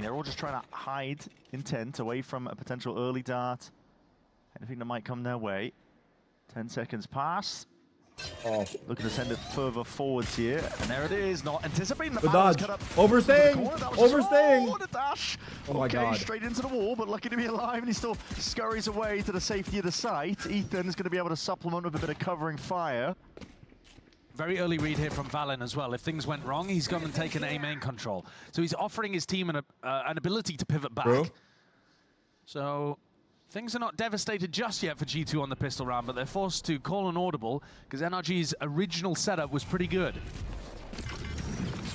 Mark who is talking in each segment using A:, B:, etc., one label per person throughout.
A: They're all just trying to hide intent away from a potential early dart. Anything that might come their way. 10 seconds pass.
B: Oh.
A: Looking to send it further forwards here. And there it is. Not anticipating the
B: dodge.
A: cut up.
B: Overstaying. Overstaying.
A: Oh, what a dash.
B: Oh my God.
A: Straight into the wall, but lucky to be alive. And he still scurries away to the safety of the site. Ethan is going to be able to supplement with a bit of covering fire.
C: Very early read here from Valen as well. If things went wrong, he's gone and taken A main control. So he's offering his team an ability to pivot back.
B: Bro.
C: So things are not devastated just yet for G2 on the pistol round, but they're forced to call an audible because NRG's original setup was pretty good.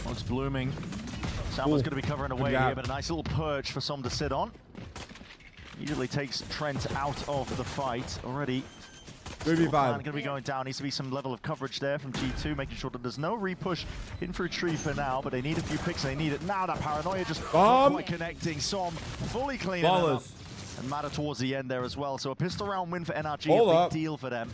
A: Smoke's blooming. Someone's going to be covering away here, but a nice little perch for Som to sit on. Usually takes Trent out of the fight already. Going to be going down. Needs to be some level of coverage there from G2, making sure that there's no repush in through tree for now, but they need a few picks. They need it now. That paranoia just not quite connecting. Som fully cleaning it up. And Mata towards the end there as well. So a pistol round win for NRG, a big deal for them.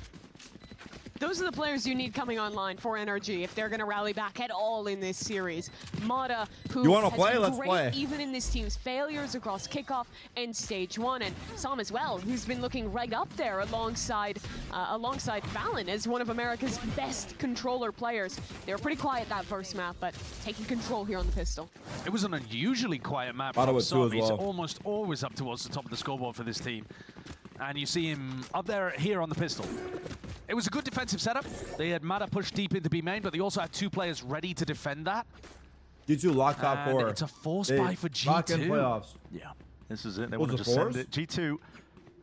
D: Those are the players you need coming online for NRG if they're going to rally back at all in this series. Mata, who has been great even in this team's failures across kickoff and stage 1, and Som as well, who's been looking right up there alongside Valen as one of America's best controller players. They were pretty quiet that first map, but taking control here on the pistol.
C: It was an unusually quiet map. He's almost always up towards the top of the scoreboard for this team. And you see him up there here on the pistol. It was a good defensive setup. They had Mata pushed deep into B main, but they also had 2 players ready to defend that.
B: G2 locked top 4.
C: It's a force buy for G2.
B: Lock in playoffs.
A: Yeah, this is it. They want to just send it. G2,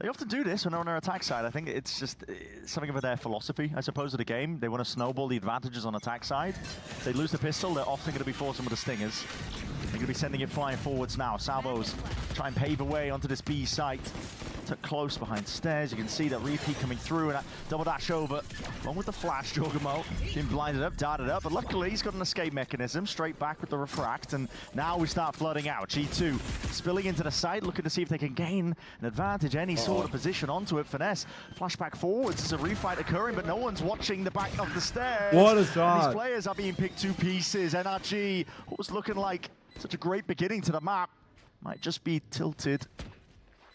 A: they often do this when they're on their attack side. I think it's just something of their philosophy, I suppose, of the game. They want to snowball the advantages on attack side. If they lose the pistol, they're often going to be forcing with the stingers. They're going to be sending it flying forwards now. Salvos try and pave a way onto this B site. Took close behind stairs. You can see that repeat coming through and that double dash over. One with the flash, Jorgamo. Being blinded up, darted up, but luckily he's got an escape mechanism. Straight back with the refract, and now we start flooding out. G2 spilling into the site, looking to see if they can gain an advantage, any sort of position onto it. Finesse, flashback forwards. There's a refight occurring, but no one's watching the back of the stairs.
B: What a shot.
A: And these players are being picked to pieces. NRG, what was looking like such a great beginning to the map, might just be tilted.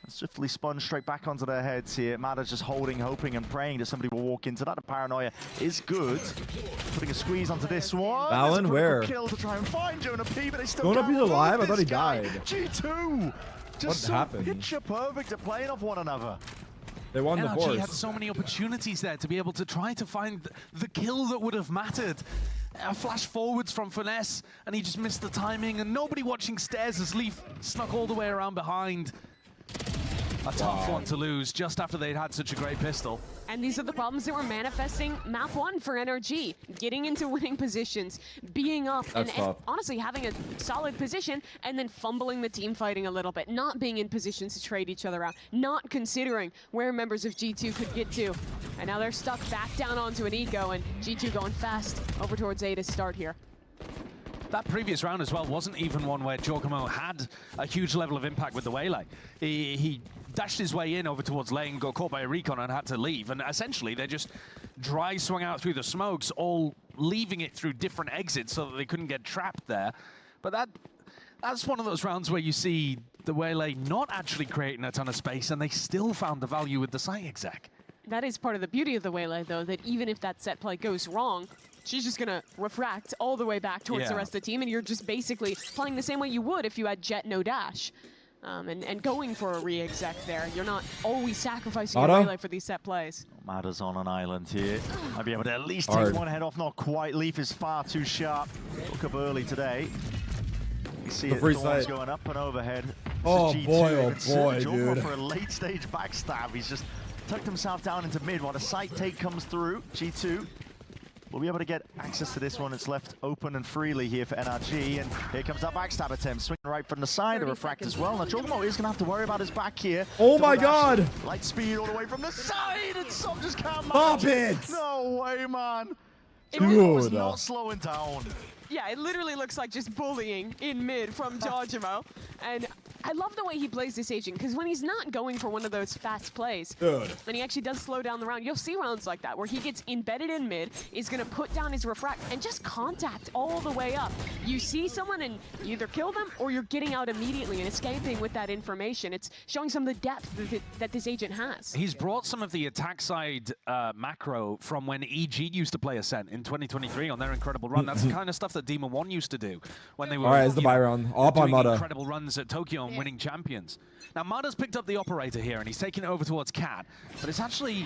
A: Swiftly spun straight back onto their heads here. Mata's just holding, hoping and praying that somebody will walk into that. The paranoia is good. Putting a squeeze onto this one.
B: Valen, where?
A: Kill to try and find Jonah P, but they still
B: Jonah P's alive? I thought he died.
A: G2! Just
B: what happened?
A: Picture perfect at playing off one another.
B: They won the course.
C: NRG had so many opportunities there to be able to try to find the kill that would have mattered. Flash forwards from Finesse, and he just missed the timing, and nobody watching stairs as Leaf snuck all the way around behind. A tough one to lose just after they'd had such a great pistol.
D: And these are the problems that were manifesting map 1 for NRG. Getting into winning positions, being up, and honestly having a solid position, and then fumbling the team fighting a little bit, not being in positions to trade each other out, not considering where members of G2 could get to. And now they're stuck back down onto an eco, and G2 going fast over towards A to start here.
C: That previous round as well wasn't even one where Jorgamo had a huge level of impact with the Waylay. He dashed his way in over towards lane, got caught by a recon and had to leave. And essentially they just dry swung out through the smokes, all leaving it through different exits so that they couldn't get trapped there. But that's one of those rounds where you see the Waylay not actually creating a ton of space, and they still found the value with the site exec.
D: That is part of the beauty of the Waylay, though, that even if that set play goes wrong, she's just going to refract all the way back towards the rest of the team, and you're just basically playing the same way you would if you had Jet no dash. And going for a re-exec there. You're not always sacrificing your Waylay for these set plays.
A: Mata's on an island here. Might be able to at least take one head off, not quite. Leaf is far too sharp. Woke up early today. You see it, Dawn's going up and overhead.
B: Oh boy,
A: dude. For a late stage backstab. He's just tucked himself down into mid while the site take comes through. G2 will be able to get access to this one. It's left open and freely here for NRG, and here comes that backstab attempt. Swinging right from the side, a refract as well. Now Jorgamo is going to have to worry about his back here.
B: Oh my God!
A: Light speed all the way from the side, and Som just can't
B: Pop it!
A: No way, man.
B: Dude.
A: Was not slowing down.
D: Yeah, it literally looks like just bullying in mid from Jorgamo. And I love the way he plays this agent, because when he's not going for one of those fast plays, and he actually does slow down the round, you'll see rounds like that, where he gets embedded in mid, is going to put down his refract, and just contact all the way up. You see someone and you either kill them, or you're getting out immediately and escaping with that information. It's showing some of the depth that this agent has.
C: He's brought some of the attack side macro from when EG used to play Ascent in 2023 on their incredible run. That's the kind of stuff that Demon 1 used to do when they were
B: it's the buy round. Up on Mata.
C: Incredible runs at Tokyo and winning champions. Now, Mada's picked up the operator here, and he's taking it over towards Cat, but it's actually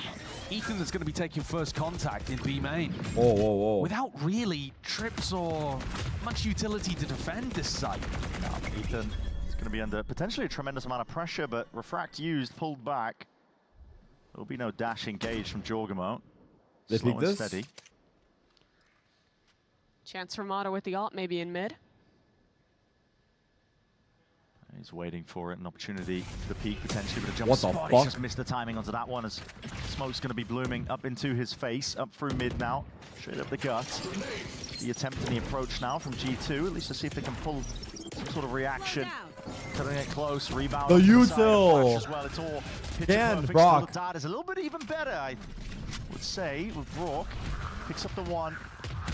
C: Ethan that's going to be taking first contact in B main.
B: Whoa.
C: Without really trips or much utility to defend this site.
A: Ethan is going to be under potentially a tremendous amount of pressure, but refract used, pulled back. There'll be no dash engaged from Jorgamo. Slow and steady.
D: Chance for Mata with the ult, maybe in mid.
A: He's waiting for it, an opportunity for the peak potentially, but a jump
B: What the
A: spot.
B: fuck?
A: He's just missed the timing onto that one as smoke's going to be blooming up into his face, up through mid now, straight up the gut. The attempt and the approach now from G2, at least to see if they can pull some sort of reaction. Cutting it close, rebound.
B: The
A: util as well. It's all
B: and Brock.
A: Dad is a little bit even better, I would say, with Brock. Picks up the one.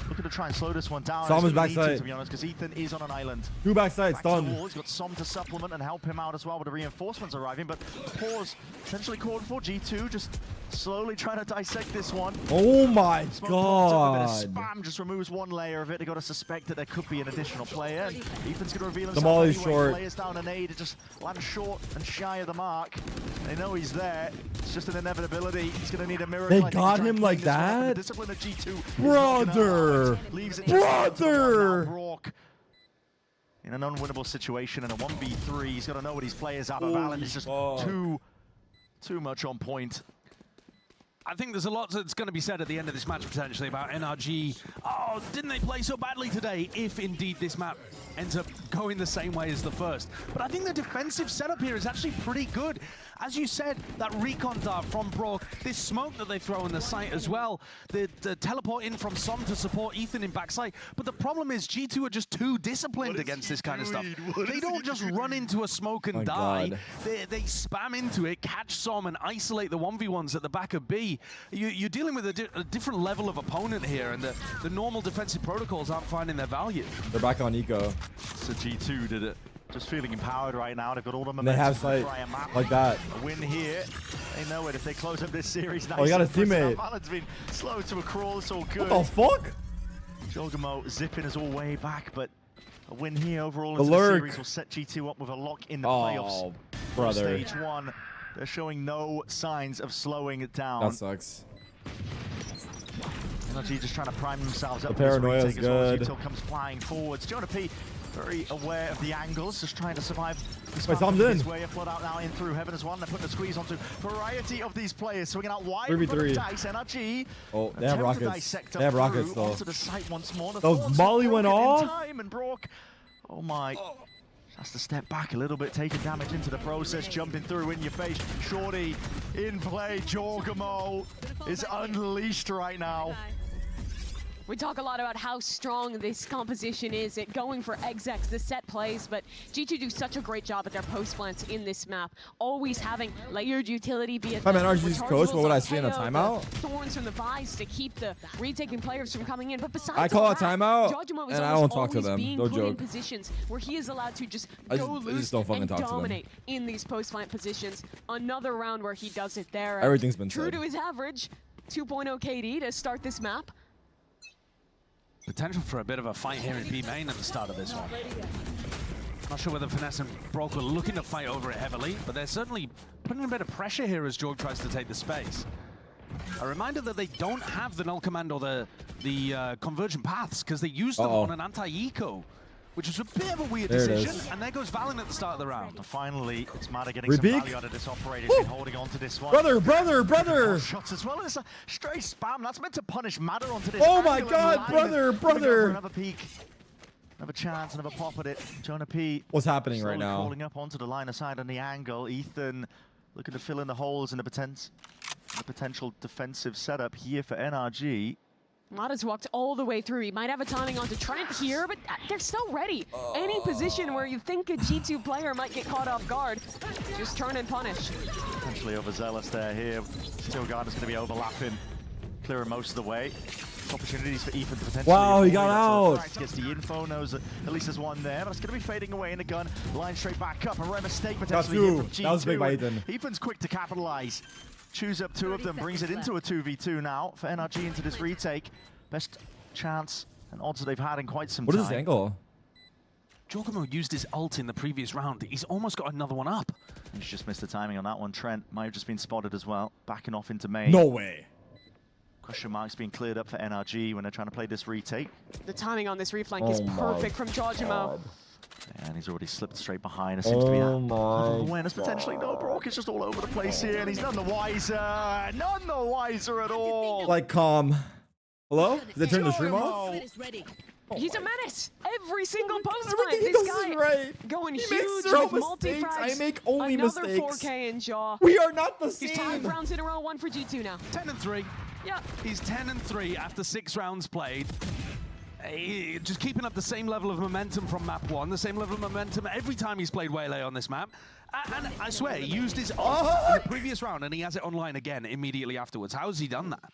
A: Looking to try and slow this one down.
B: Som's backside.
A: To be honest, because Ethan is on an island.
B: 2 backside, stunned.
A: He's got Som to supplement and help him out as well with the reinforcements arriving, but pause essentially called for. G2 just slowly trying to dissect this one.
B: Oh my
A: Smoke
B: god.
A: a bit of spam just removes one layer of it. They got to suspect that there could be an additional player. And Ethan's going to reveal himself.
B: The Molly's
A: anyway.
B: short.
A: Players down an aid, it just lands short and shy of the mark. They know he's there. It's just an inevitability. He's going to need a miracle.
B: They got him like that?
A: The discipline of G2.
B: Brother.
A: Leaves it
B: Brother.
A: Brock in an unwinnable situation in a 1v3. He's got to know what his players are. But Valorant is just too much on point.
C: I think there's a lot that's going to be said at the end of this match potentially about NRG. Oh, didn't they play so badly today? If indeed this map ends up going the same way as the first. But I think the defensive setup here is actually pretty good. As you said, that recon dart from Brock, this smoke that they throw in the site as well, the teleport in from Som to support Ethan in backside. But the problem is G2 are just too disciplined against this kind of stuff. They don't just run into a smoke and die. They spam into it, catch Som and isolate the 1v1s at the back of B. You're dealing with a different level of opponent here, and the normal defensive protocols aren't finding their value.
B: They're back on Eco.
A: So G2 did it. Just feeling empowered right now. They've got all the momentum.
B: They have sight like that.
A: A win here. They know it if they close up this series. Nice.
B: Oh, you got a teammate.
A: Valorant's been slow to a crawl. It's all good.
B: What the fuck?
A: Jorgamo zipping us all way back, but a win here overall
B: The
A: into the
B: lurk.
A: series will set G2 up with a lock in the playoffs.
B: Oh, brother.
A: Stage 1. They're showing no signs of slowing it down.
B: That sucks.
A: NRG just trying to prime themselves up.
B: The paranoia is good.
A: Util comes flying forwards. Jonah P very aware of the angles, just trying to survive.
B: Wait, Som's in.
A: His way, a flood out now in through Heaven as one. They're putting a squeeze onto variety of these players, swinging out wide.
B: 3v3.
A: Dice, NRG.
B: Oh, they have rockets. They have rockets though.
A: Onto the site once more.
B: Those Molly went off.
A: Time and Brock. Oh my. Has to step back a little bit, taking damage into the process, jumping through in your face. Shorty in play. Jorgamo is unleashed right now.
D: We talk a lot about how strong this composition is at going for execs, the set plays, but G2 do such a great job at their post plants in this map, always having layered utility, be it
B: If I'm NRG's coach, what would I see in a timeout?
D: Thorns from the Vice to keep the retaking players from coming in, but besides
B: I call a timeout,
D: Jorgamo is
B: and I don't talk to them.
D: being
B: No
D: put in
B: joke.
D: positions where he is allowed to just
B: I
D: go loose
B: just don't fucking
D: and
B: talk to them.
D: dominate in these post plant positions. Another round where he does it there.
B: Everything's been
D: true
B: said.
D: to his average, 2.0 KD to start this map.
C: Potential for a bit of a fight here in B main at the start of this one. Not sure whether Finesse and Brock are looking to fight over it heavily, but they're certainly putting a bit of pressure here as Jorg tries to take the space. A reminder that they don't have the null command or the convergent paths because they used them on an anti-eco, which is a bit of a weird decision. And there goes Valen at the start of the round.
A: But finally, it's Mata getting some value out of this operator. He's been holding on to this one.
B: Brother!
A: Shots as well as a stray spam. That's meant to punish Mata onto this.
B: Oh my god, brother!
A: Another peek. Another chance, another pop at it. Jonah P.
B: What's happening right now?
A: Crawling up onto the line of sight on the angle. Ethan looking to fill in the holes in the potential defensive setup here for NRG.
D: Mada's walked all the way through. He might have a timing onto Trent here, but they're so ready. Any position where you think a G2 player might get caught off guard, just turn and punish.
A: Potentially overzealous there here. Steel Guard is going to be overlapping, clearing most of the way. Opportunities for Ethan to potentially...
B: Wow, he got out!
A: Gets the info, knows that at least there's one there, but it's going to be fading away in the gun. Line straight back up, a rare mistake potentially here from G2.
B: That was big by Ethan.
A: Ethan's quick to capitalize. Chews up 2 of them, brings it into a 2v2 now for NRG into this retake. Best chance and odds that they've had in quite some time.
B: What is his angle?
C: Jorgamo used his ult in the previous round. He's almost got another one up.
A: He's just missed the timing on that one. Trent might have just been spotted as well. Backing off into main.
B: No way.
A: Question marks being cleared up for NRG when they're trying to play this retake.
D: The timing on this reflank is perfect from Jorgamo.
A: And he's already slipped straight behind. It seems to be awareness potentially. No, Brock is just all over the place here, and he's none the wiser. None the wiser at all.
B: Like, calm. Hello? Did they turn the stream off?
D: He's a menace. Every single post fight,
B: Everything
D: this
B: he does
D: guy
B: is right.
D: going
B: He
D: huge
B: makes zero
D: with
B: mistakes.
D: multi-frags.
B: I make only
D: Another
B: mistakes.
D: 4K in Jaw.
B: We are not the
D: He's 5
B: same.
D: rounds in a row, 1 for G2 now.
C: 10-3.
D: Yeah.
C: He's 10-3 after 6 rounds played. Just keeping up the same level of momentum from map 1, the same level of momentum every time he's played Waylay on this map. And I swear, he used his ult in the previous round, and he has it online again immediately afterwards. How has he done that?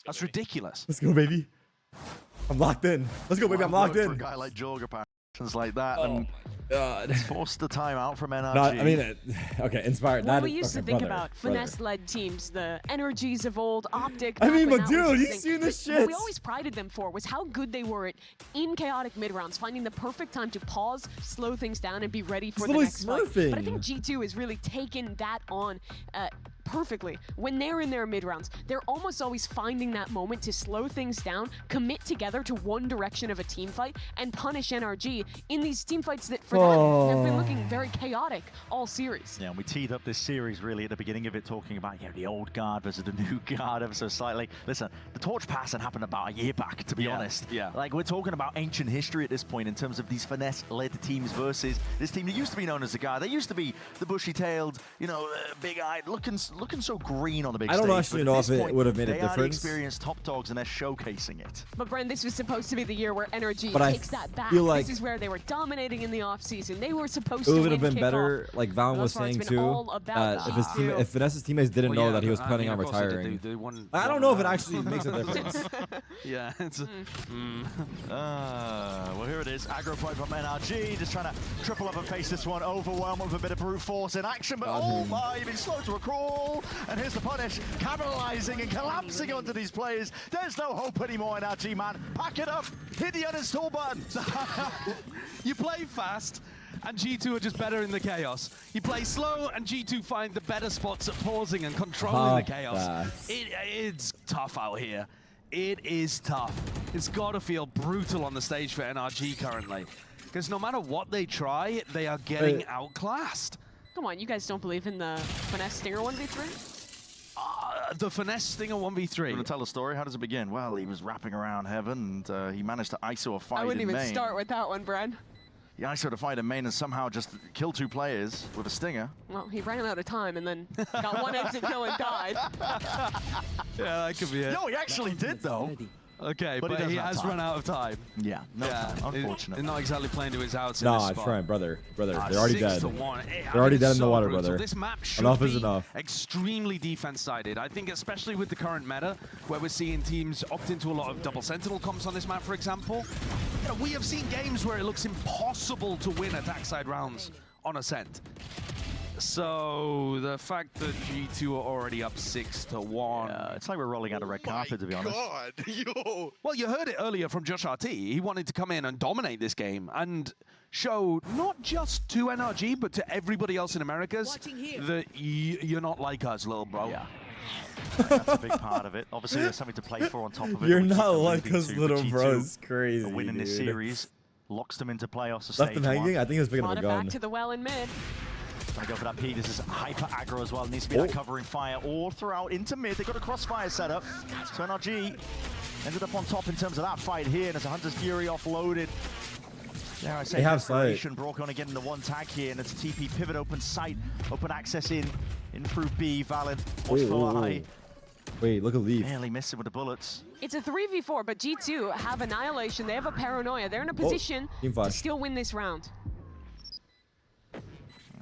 C: That's ridiculous.
B: Let's go, baby. I'm locked in. Let's go, baby. I'm locked in.
A: For a guy like Jorga, passions like that,
B: Oh
A: and
B: my God.
A: forced the timeout from NRG.
B: No, I mean, okay, inspired.
D: Well,
B: That
D: we
B: is-
D: used to
B: okay,
D: think
B: brother,
D: about finesse-led teams, the energies of old, Optic.
B: I mean,
D: back
B: but
D: when that was
B: dude,
D: the
B: you
D: thing.
B: seen this
D: What we
B: shit?
D: always prided them for was how good they were at, in chaotic mid-rounds, finding the perfect time to pause, slow things down, and be ready for the
B: literally
D: next fight. But I
B: smurfing.
D: think G2 has really taken that on perfectly. When they're in their mid-rounds, they're almost always finding that moment to slow things down, commit together to one direction of a team fight, and punish NRG in these team fights that, for them, have been looking very chaotic all series.
A: Yeah, and we teed up this series really at the beginning of it, talking about the old guard versus the new guard ever so slightly. Listen, the torch passing happened about a year back, to be honest.
C: Yeah.
A: Like, we're talking about ancient history at this point in terms of these finesse-led teams versus this team that used to be known as the guard. They used to be the bushy-tailed, big-eyed, looking so green on the big stage.
B: I don't actually know if it would have made a
A: They are the
B: difference.
A: experienced top dogs, and they're showcasing it.
D: But Bren, this was supposed to be the year where NRG
B: But I
D: takes that back.
B: feel like
D: this is where they were dominating in the offseason. They were supposed
B: It
D: to
B: would have
D: win
B: been
D: kickoff.
B: better, like Valen was
D: Thus far, it's
B: saying
D: been
B: too,
D: all about
B: if Vanessa's teammates didn't know that he was planning on
C: of course they did.
B: retiring.
C: They won
B: I don't
C: one
B: know if it
C: round.
B: actually makes a difference.
C: Yeah, it's
A: Well, here it is. Aggro point from NRG, just trying to triple up and face this one. Overwhelmed with a bit of brute force in action, but oh my, you've been slow to a crawl. And here's the punish, capitalizing and collapsing onto these players. There's no hope anymore, NRG, man. Pack it up, hit the uninstall button.
C: You play fast, and G2 are just better in the chaos. You play slow, and G2 find the better spots at pausing and controlling the chaos. It's tough out here. It is tough. It's got to feel brutal on the stage for NRG currently. Because no matter what they try, they are getting outclassed.
D: Come on, you guys don't believe in the finesse Stinger 1v3?
C: The finesse Stinger 1v3.
A: You want to tell the story? How does it begin? Well, he was wrapping around heaven, and he managed to ISO a fight
D: I wouldn't
A: in
D: even
A: main.
D: start with that one, Bren.
A: He ISO'd a fight in main and somehow just killed 2 players with a stinger.
D: Well, he ran out of time and then got one exit kill and died.
C: Yeah, that could be it.
A: No, he actually did, though.
C: Okay,
A: But
C: but
A: he
C: he
A: doesn't have
C: has
A: time.
C: run out of time.
A: Yeah, no time, unfortunately.
C: Not exactly playing to his outs in this
B: Nah,
C: spot.
B: Trent, brother. They're already dead.
C: 6-1.
B: They're already dead in the
C: so
B: water,
C: brutal.
B: brother.
C: This map should
B: Enough is
C: be
B: enough.
C: extremely defense-sided. I think especially with the current meta, where we're seeing teams opt into a lot of double sentinel comps on this map, for example. We have seen games where it looks impossible to win attack side rounds on Ascent. So the fact that G2 are already up 6-1.
A: It's like we're rolling out a red carpet, to be honest.
E: Yo.
C: Well, you heard it earlier from Josh RT. He wanted to come in and dominate this game and show not just to NRG, but to everybody else in Americas that you're not like us, little bro.
A: Yeah. That's a big part of it. Obviously, there's something to play for on top of it.
B: You're
A: which is
B: not
A: the
B: like
A: leading
B: us,
A: to
B: little
A: G2.
B: bro. It's crazy,
A: A win in this
B: dude.
A: series locks them into playoffs. To
B: Left
A: stage
B: him hanging?
A: one.
B: I think he was picking up a
D: Mada back
B: gun.
D: to the well in mid.
A: Trying to go for that P. This is hyper aggro as well. Needs to be that covering fire all throughout into mid. They've got a crossfire set up. So NRG ended up on top in terms of that fight here. And as a Hunter's Fury offloaded. There I say,
B: They have sight.
A: desperation. Brock on again in the one tag here. And it's a TP pivot, open sight, open access in through B. Valid, watchful eye.
B: Wait, look at Leaf.
A: Barely missing with the bullets.
D: It's a 3v4, but G2 have Annihilation, they have a Paranoia. They're in a position to still win this round.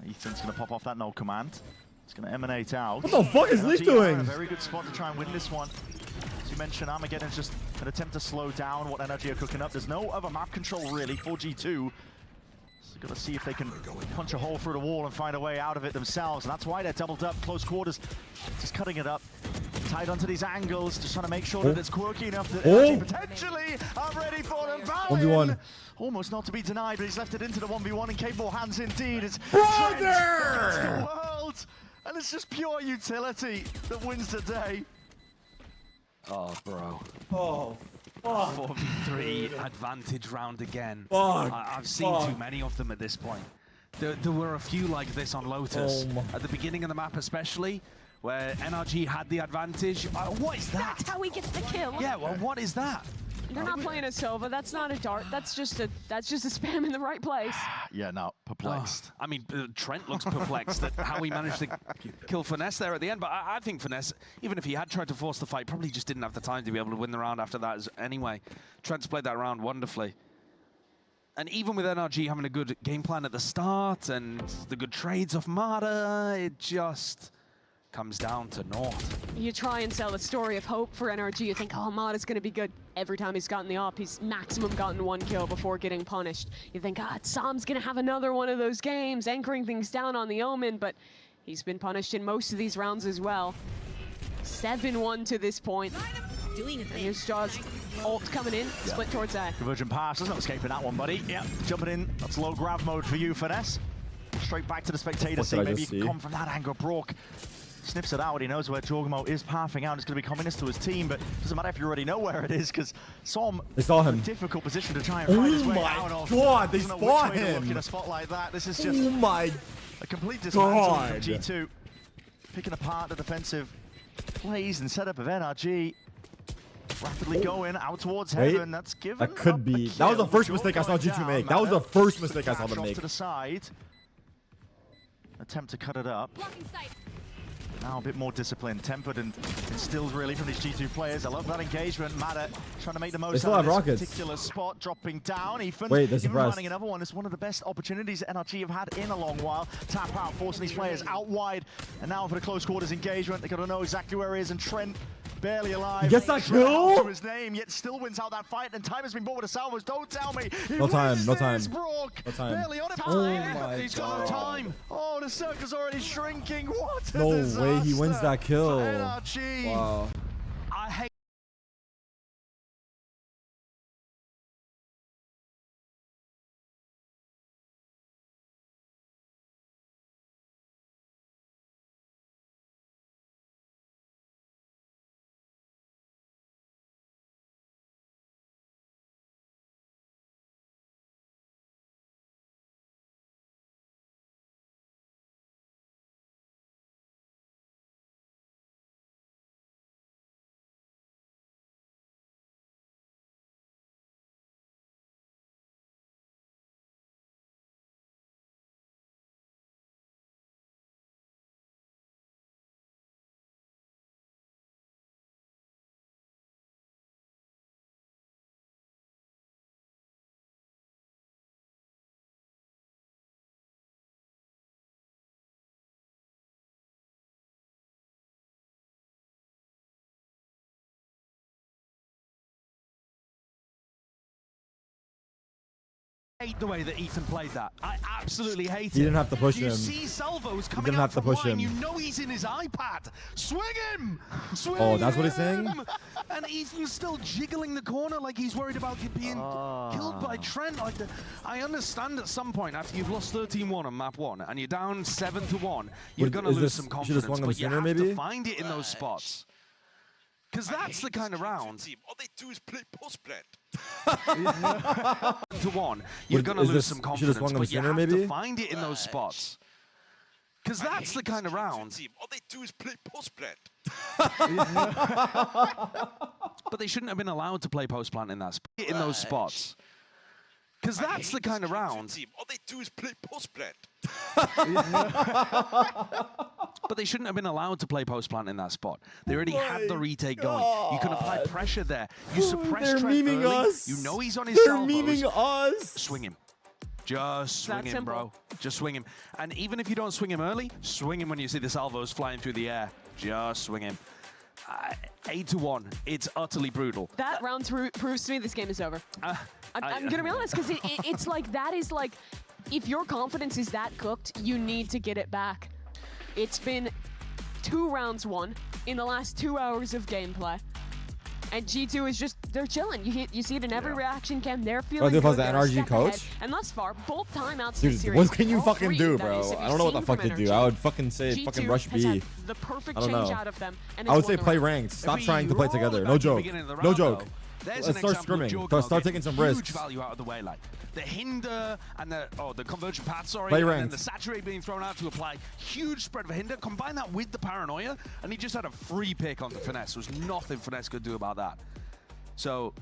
A: Ethan's going to pop off that no command. It's going to emanate out.
B: What the fuck is Leaf doing?
A: A very good spot to try and win this one. As you mentioned, Armageddon's just an attempt to slow down what Energy are cooking up. There's no other map control really for G2. So got to see if they can punch a hole through the wall and find a way out of it themselves. And that's why they're doubled up, close quarters, just cutting it up. Tied onto these angles, just trying to make sure that it's quirky enough that Energy potentially are ready for them.
B: 1v1.
A: Almost not to be denied, but he's left it into the 1v1 in capable hands indeed. It's
B: Brother!
A: the world, and it's just pure utility that wins the day.
C: Oh, bro.
B: Oh, fuck.
C: 4v3 advantage round again.
B: Fuck.
C: I've seen too many of them at this point. There were a few like this on Lotus. At the beginning of the map especially, where NRG had the advantage. What is that?
D: That's how he gets the kill.
C: Yeah, well, what is that?
D: They're not playing a Sova. That's not a dart. That's just a spam in the right place.
A: Yeah, no, perplexed.
C: I mean, Trent looks perplexed at how he managed to kill Finesse there at the end. But I think Finesse, even if he had tried to force the fight, probably just didn't have the time to be able to win the round after that anyway. Trent's played that round wonderfully. And even with NRG having a good game plan at the start and the good trades off Mada, it just comes down to North.
D: You try and sell a story of hope for NRG. You think, oh, Mada's going to be good. Every time he's gotten the op, he's maximum gotten 1 kill before getting punished. You think, Sam's going to have another one of those games, anchoring things down on the Omen, but he's been punished in most of these rounds as well. 7-1 to this point. And here's Jaws. Ult coming in, split towards A.
A: Convergent pass, there's no escaping that one, buddy. Yep, jumping in. That's low grab mode for you, Finesse. Straight back to the spectator, see maybe you can come from that angle. Brook sniffs it out. He knows where Jorgamo is pathing out. It's going to be coming to his team, but it doesn't matter if you already know where it is, because Som
B: they saw him.
A: In a difficult position to try and find his way out of.
B: Oh my god, they spot him!
A: In a spot like that, this is just a complete dismantling from G2. Picking apart the defensive plays and setup of NRG. Rapidly going out towards heaven. That's given.
B: That could be. That was the first mistake I saw G2 make. That was the first mistake I saw them make.
A: To the side. Attempt to cut it up. Now a bit more disciplined, tempered and instilled really from these G2 players. I love that engagement. Mada trying to make the most out of this particular spot, dropping down. Ethan even finding another one. It's one of the best opportunities NRG have had in a long while. Tap out, forcing these players out wide. And now for the close quarters engagement, they got to know exactly where he is. And Trent barely alive.
B: He gets that kill?
A: To his name, yet still wins out that fight. And time has been bought with a salvos. Don't tell me.
B: No time, no time.
A: Brook.
B: No time.
A: Barely on it.
B: Oh my
A: He's got no time. Oh, the circle's already shrinking. What a
B: no
A: disaster.
B: Way he wins that kill.
A: NRG.
B: Wow.
C: I hate the way that Ethan played that. I absolutely hate it.
B: He didn't have to push him.
C: You see salvos coming
B: didn't have to push him.
C: You know he's in his iPad. Swing him! Swing
B: that's what he's saying?
C: And Ethan's still jiggling the corner like he's worried about being killed by Trent. Like I understand at some point after you've lost 13-1 on map 1 and you're down 7-1, you're going to lose some confidence, but you have to find it in those spots. Because that's the kind of round.
E: All they do is play post-plant.
C: To 1, you're going to lose some confidence, but you have to find it in those spots. Because that's the kind of round.
E: All they do is play post-plant.
C: But they shouldn't have been allowed to play post-plant in those spots. Because that's the kind of round.
E: All they do is play post-plant.
C: but they shouldn't have been allowed to play post-plant in that spot. They already had the retake going. You can apply pressure there. You suppress
B: They're
C: Trent
B: memeing
C: early.
B: us.
C: You know he's on his
B: They're
C: salvos.
B: memeing us.
C: Swing him. Just swing him,
D: simple.
C: bro. Just swing him. And even if you don't swing him early, swing him when you see the salvos flying through the air. Just swing him. 8-1. It's utterly brutal.
D: That round proves to me this game is over. I'm going to be honest, because it's like, that is like, if your confidence is that cooked, you need to get it back. It's been 2 rounds won in the last 2 hours of gameplay. And G2 is just, they're chilling. You see it in every reaction cam. They're feeling good.
B: The NRG coach?
D: And thus far, both timeouts
B: Dude,
D: this series.
B: what can you
D: all
B: fucking
D: 3,
B: do,
D: that
B: bro?
D: is, have
B: I
D: you
B: don't know what the
D: seen
B: fuck
D: from
B: to do.
D: NRG?
B: I would fucking say
D: G2
B: fucking rush
D: has
B: B.
D: had the perfect
B: I don't
D: change
B: know.
D: out of them. And
B: I would
D: has
B: say
D: won the
B: play
D: round.
B: ranked. Stop
C: If
B: trying to
C: we
B: play
C: roll
B: together.
C: back
B: No
C: to the
B: joke.
C: beginning of the
B: No
C: round,
B: joke.
C: though, there's
B: Let's
C: an
B: start
C: example of
B: scrimming.
C: Jorgo
B: Start
C: getting
B: taking some
C: huge
B: risks.
C: value out of the way, like the hinder and the convergent path, sorry,
B: Play
C: and then
B: ranked.
C: the saturate being thrown out to apply huge spread of hinder. Combine that with the paranoia, and he just had a free pick on the finesse. There was nothing finesse could do about that. So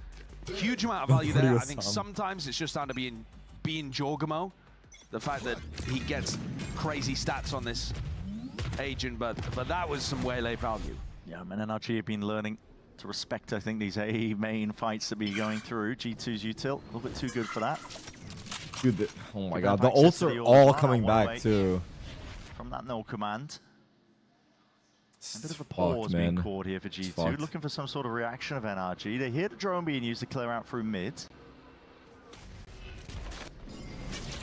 C: huge amount of value there. I think sometimes it's just down to being Jorgamo. The fact that he gets crazy stats on this agent, but that was some waylay value.
A: Yeah, and NRG have been learning to respect, I think, these A main fights that be going through. G2's util, a little bit too good for that.
B: Dude, oh my
A: Give
B: god,
A: them
B: the
A: access
B: ults
A: to
B: are
A: the
B: all
A: ult.
B: coming
A: Wow,
B: back too.
A: From that no command. A bit of a
B: Fuck,
A: pause
B: man.
A: being caught here for G2,
B: fucked.
A: looking for some sort of reaction of NRG. They hear the drone being used to clear out through mid.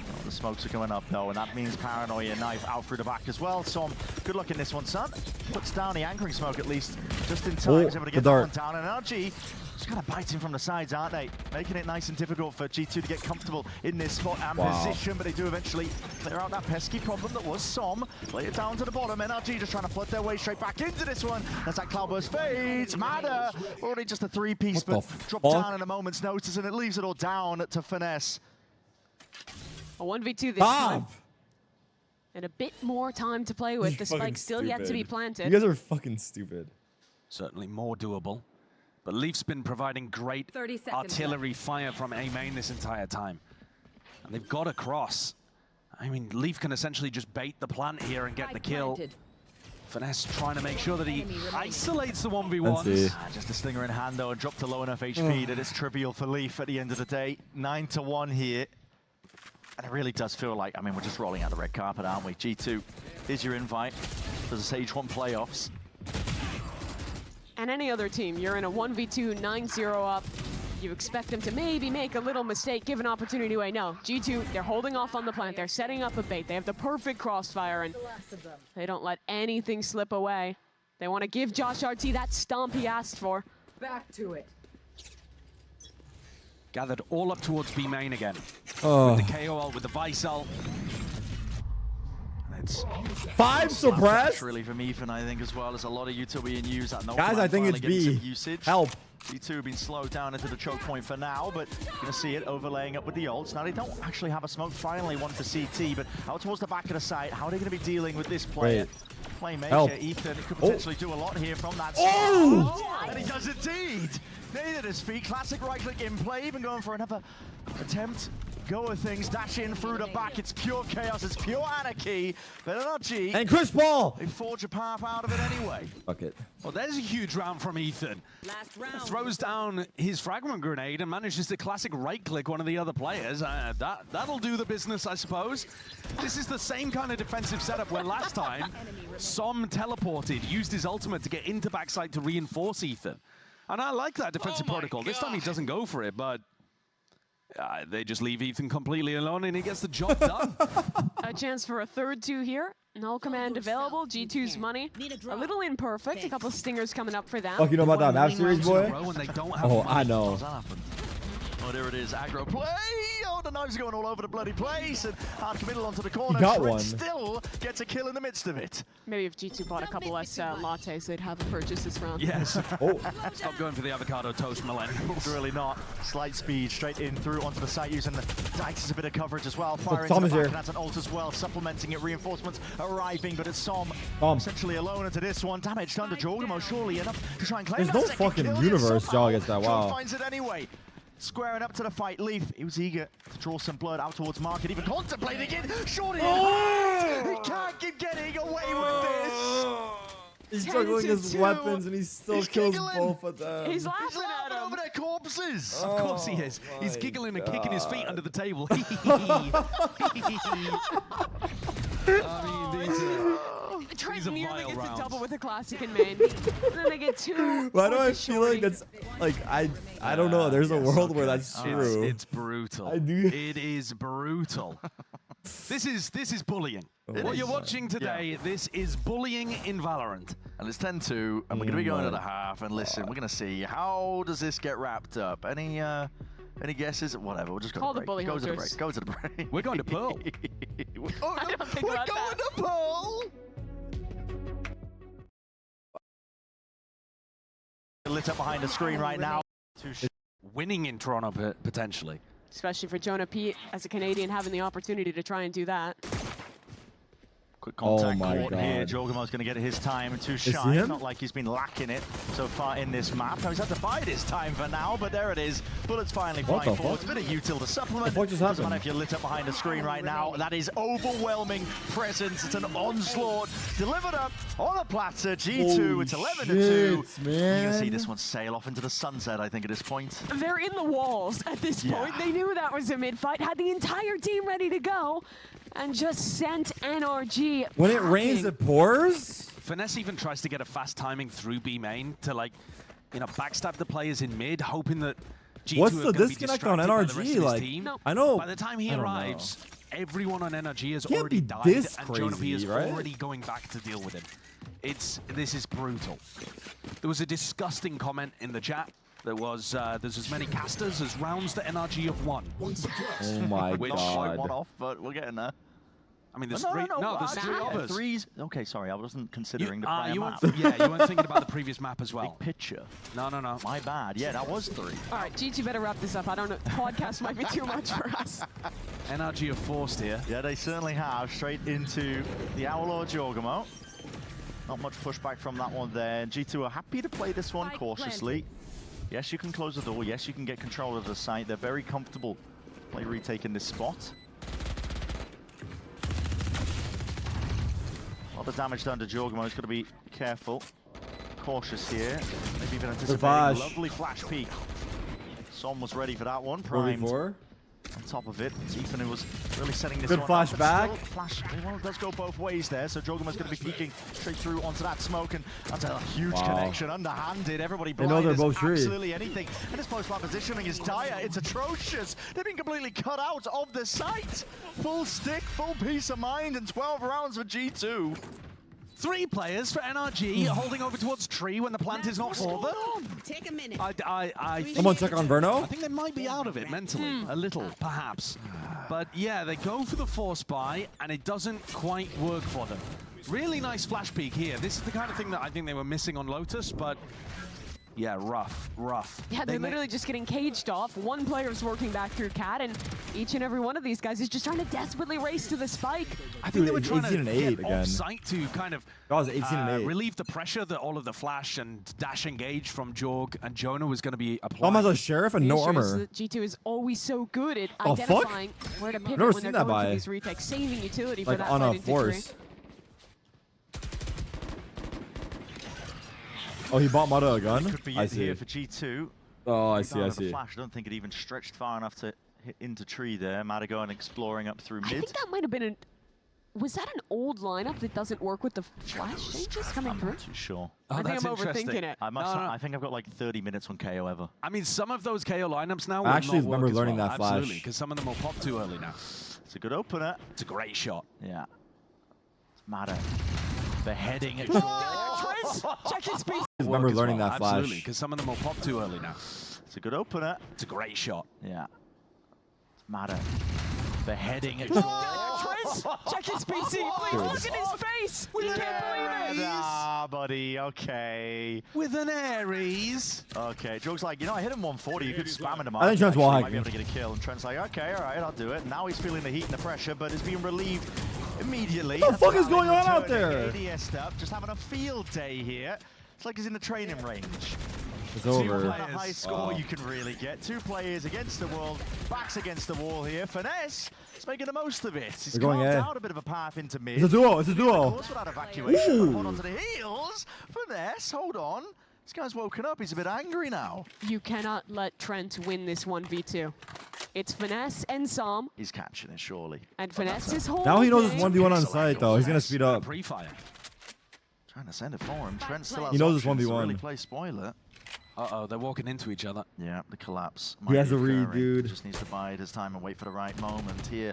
A: Oh, the smokes are coming up though, and that means Paranoia Knife out through the back as well. Som, good luck in this one, son. Puts down the anchoring smoke at least just in time. He's able to get that one down, and NRG just kind of biting from the sides, aren't they? Making it nice and difficult for G2 to get comfortable in this spot and position, but they do eventually clear out that pesky problem that was Som. Lay it down to the bottom. NRG just trying to flood their way straight back into this one. As that cloudburst fades, Mada already just a 3-piece, but dropped down in a moment's notice, and it leaves it all down to Finesse.
D: A 1v2 this time. And a bit more time to play with. The spike still yet to be planted.
B: You guys are fucking stupid.
C: Certainly more doable. But Leaf's been providing great artillery fire from A main this entire time. And they've got across. I mean, Leaf can essentially just bait the plant here and get the kill. Finesse trying to make sure that he isolates the 1v1s.
A: Just a stinger in hand though, and dropped to low enough HP that it's trivial for Leaf at the end of the day. 9-1 here. And it really does feel like, I mean, we're just rolling out the red carpet, aren't we? G2, here's your invite for the Sage 1 playoffs.
D: And any other team, you're in a 1v2, 9-0 up. You expect them to maybe make a little mistake, give an opportunity away. No, G2, they're holding off on the plant. They're setting up a bait. They have the perfect crossfire, and they don't let anything slip away. They want to give Josh RT that stomp he asked for.
F: Back to it.
C: Gathered all up towards B main again.
B: Oh.
C: With the KOL, with the Visal. It's
B: 5 suppressed.
A: Really from Ethan, I think, as well as a lot of util being used. That no
B: Guys, I think it's B.
A: Usage.
B: Help.
A: G2 have been slowed down into the choke point for now, but you're going to see it overlaying up with the ults. Now, they don't actually have a smoke. Finally, one for CT, but out towards the back of the site. How are they going to be dealing with this player? Playmaker, Ethan, could potentially do a lot here from that. And he does indeed. Nailed his feet. Classic right-click in play, even going for another attempt. Go of things, dash in through the back. It's pure chaos, it's pure anarchy. But NRG,
B: And Chris Paul.
A: they forge a path out of it anyway.
B: Fuck it.
C: Well, there's a huge round from Ethan.
F: Last round.
C: Throws down his fragment grenade and manages to classic right-click one of the other players. That'll do the business, I suppose. This is the same kind of defensive setup where last time Som teleported, used his ultimate to get into backside to reinforce Ethan. And I like that defensive protocol. This time he doesn't go for it, but they just leave Ethan completely alone and he gets the job done.
D: A chance for a third 2 here. No command available. G2's money a little imperfect. A couple stingers coming up for them.
B: Fuck, you know about that map series, boy?
C: Oh,
B: I know.
A: Oh, there it is, aggro play. Oh, the knives are going all over the bloody place, and hard committal onto the corner.
B: He got
A: Trent
B: one.
A: still gets a kill in the midst of it.
D: Maybe if G2 bought a couple less lattes, they'd have a purchase this round.
C: Yes.
B: Oh.
C: Stop going for the avocado toast, millennials.
A: Really not. Slight speed straight in through onto the site, using the Dykes as a bit of coverage as well. Firing
B: Tom
A: into
B: is
A: the back,
B: here.
A: and that's an ult as well, supplementing it. Reinforcements arriving, but it's Som essentially alone into this one. Damage done to Jorgamo, surely enough to try and claim
B: There's
A: that
B: no
A: second
B: fucking
A: kill.
B: universe
A: Somehow,
B: Jog gets that.
A: Jorg
B: Wow.
A: finds it anyway. squaring up to the fight. Leaf, he was eager to draw some blood out towards Market, even contemplating it. Shorty, he can't keep getting away with this.
B: He's juggling his weapons and he still kills both of them.
D: He's laughing at them.
A: Over their corpses.
C: Of course he is. He's giggling and kicking his feet under the table. I mean,
D: Trent
C: these are
D: nearly
C: vile
D: gets
C: rounds.
D: a double with a classic in main. And then they get 2.
B: Why do I
D: towards the
B: feel like
D: shorty.
B: it's like I don't know. There's a world where that's true.
C: It's brutal.
B: I do.
C: It is brutal. This is bullying. What
A: is.
C: you're watching today, this is bullying in Valorant.
A: And it's 10-2, and we're going to be going to the half. And listen, we're going to see how does this get wrapped up. Any guesses? Whatever. We'll just go
D: Call
A: to
D: the
A: break.
D: bully
A: Go to the
D: hunters.
A: break. Go to the break.
C: We're going to Pearl.
A: Oh,
D: I
A: no,
D: don't think
A: we're
D: about
A: going
D: that.
A: to Pearl. Lit up behind the screen right now.
C: Winning in Toronto, potentially.
D: Especially for Jonah Pete, as a Canadian, having the opportunity to try and do that.
A: Quick contact
B: my
A: caught
B: God.
A: here. Jorgamo's going to get his time to
B: he
A: shine.
B: him?
A: Not like he's been lacking it so far in this map. Now he's had to bide his time for now, but there it is. Bullets finally
B: What
A: flying
B: the
A: forward.
B: fuck?
A: It's a bit of util to supplement.
B: The fuck just
A: Doesn't
B: happened?
A: matter if you're lit up behind the screen right now. That is overwhelming presence. It's an onslaught delivered up on a platter. G2.
B: Holy
A: It's 11-2.
B: shit,
A: You're
B: man.
A: going to see this one sail off into the sunset, I think, at this point.
D: They're in the walls at this
A: Yeah.
D: point. They knew that was a mid-fight, had the entire team ready to go, and just sent NRG
B: When it rains,
D: packing.
B: it pours.
C: Finesse even tries to get a fast timing through B main to, like, you know, backstab the players in mid, hoping that G2
B: What's
C: are
B: the
C: gonna be
B: disconnect on
C: distracted by the rest of
B: NRG?
C: his
B: Like,
C: team.
D: No.
B: I know.
C: By the time he
B: I don't know.
C: arrives, everyone on NRG has
B: Can't
C: already
B: be
C: died,
B: this
C: and Jonah P is
B: crazy, right?
C: already going back to deal with him. This is brutal. There was a disgusting comment in the chat that was, there's as many casters as rounds that NRG have won.
B: Oh my
C: Which-
A: Not quite one
B: god.
A: off, but we're getting there.
C: I mean, there's
A: No,
C: three.
A: no, no,
C: there's three of us.
A: Threes. Okay, sorry, I wasn't considering the prior
C: you
A: map.
C: weren't, yeah, you weren't thinking about the previous map as well.
A: Big picture.
C: No.
A: My bad. Yeah, that was 3.
D: All right, G2 better wrap this up. I don't know. The podcast might be too much for us.
C: NRG are forced here.
A: Yeah, they certainly have. Straight into the Owlor Jorgamo. Not much pushback from that one there. G2 are happy to play this one
D: Spike
A: cautiously. Yes, you can close the door. Yes, you can get control of the site. They're very comfortable play retaking this spot. A lot of damage done to Jorgamo. He's got to be careful, cautious here. Maybe even anticipating
B: flash.
A: lovely flash peek. Son was ready for that one. Primed
B: 44.
A: on top of it. Ethan, who was really setting this
B: Good
A: one
B: flash
A: up, but
B: back.
A: still, flash, well, it does go both ways there, so Jorgamo's going to be peeking straight through onto that smoke, and that's a huge connection, underhanded, everybody
B: They
A: blind
B: know they're
A: as
B: both tree.
A: absolutely anything, and this post-flat positioning is dire, it's atrocious, they've been completely cut out of the site. Full stick, full peace of mind, and 12 rounds for G2.
C: 3 players for NRG holding over towards tree when the plant is not for them.
F: Take a minute.
C: I think,
B: Someone check on Verno.
C: I think they might be out of it mentally, a little, perhaps. But yeah, they go for the force buy, and it doesn't quite work for them. Really nice flash peek here. This is the kind of thing that I think they were missing on Lotus, but yeah, rough.
D: Yeah, they're literally just getting caged off. One player's working back through Cat, and each and every one of these guys is just trying to desperately race to the spike.
C: I think they were
B: Dude,
C: trying
B: 18
C: to
B: and 8
C: get
B: again.
C: off-site to kind of
B: That was 18 and 8.
C: relieve the pressure that all of the flash and dash engage from Jorg and Jonah was going to be applied.
B: Tom has a sheriff and
D: The
B: no
D: issue is
B: armor.
D: that G2 is always so good at
B: Oh, fuck?
D: identifying where to pivot
B: never
D: when
B: seen
D: they're
B: that
D: going for
B: by-
D: these retakes, saving utility
B: Like
D: for that
B: on
D: fight
B: a
D: into tree.
B: force. Oh, he bought Mata a gun?
A: Could be
B: I
A: it
B: see.
A: here for G2.
B: Oh, I
A: Down
B: see, I
A: at the
B: see.
A: Flash, I don't think it even stretched far enough to hit into tree there. Madagon exploring up through
D: I
A: mid.
D: think that might have been was that an old lineup that doesn't work with the flash changes coming
A: I'm
D: through?
A: not too sure.
C: Oh,
D: I think
C: that's
D: I'm
C: interesting.
D: overthinking it.
A: I must.
C: No, no.
A: I think I've got like 30 minutes on KO ever.
C: I mean, some of those KO lineups now will
B: I actually
C: not work
B: remember
C: as
B: learning
C: well.
B: that flash.
C: Absolutely, because some of them will pop too early now.
A: It's a good opener.
C: It's a great shot.
A: Yeah. It's Mada. Beheading it.
D: Triz, check his speed.
B: I remember learning that flash.
C: Absolutely, because some of them will pop too early now.
A: It's a good opener.
C: It's a great shot.
A: Yeah. It's Mada. Beheading it.
D: Triz, check his PC. Please look at his face. We can't believe it.
A: Ah, buddy. Okay.
C: With an Aries.
A: Okay. Joke's like, you know, I hit him 140. You could spam into
B: I think Trent's wall
A: might
B: hacking.
A: be able to get a kill. And Trent's like, okay, all right, I'll do it. Now he's feeling the heat and the pressure, but is being relieved immediately.
B: What the fuck is
A: Valorant
B: going on out
A: returning,
B: there?
A: ADS up, just having a field day here. It's like he's in the training range.
B: It's
A: Two
B: over.
A: the high score you can really get. 2 players against the world, backs against the wall here. Finesse is making the most of it. He's carved out a bit of a path into mid.
B: It's a duo. It's a duo.
A: Of course, without evacuation, but hold on to the heels. Finesse, hold on. This guy's woken up. He's a bit angry now.
D: You cannot let Trent win this 1v2. It's Finesse and Psalm.
A: He's catching it, surely.
D: And Finesse is holding.
B: Now he knows it's 1v1 on site, though. He's going to speed up.
C: Pre-fire.
A: Trying to send it for him. Trent still has
B: He knows it's
A: options
B: 1v1.
A: to really play spoiler.
C: Uh-oh, they're walking into each other.
A: Yeah, the collapse.
B: He has
A: be
B: a read,
A: occurring.
B: dude.
A: Just needs to bide his time and wait for the right moment here.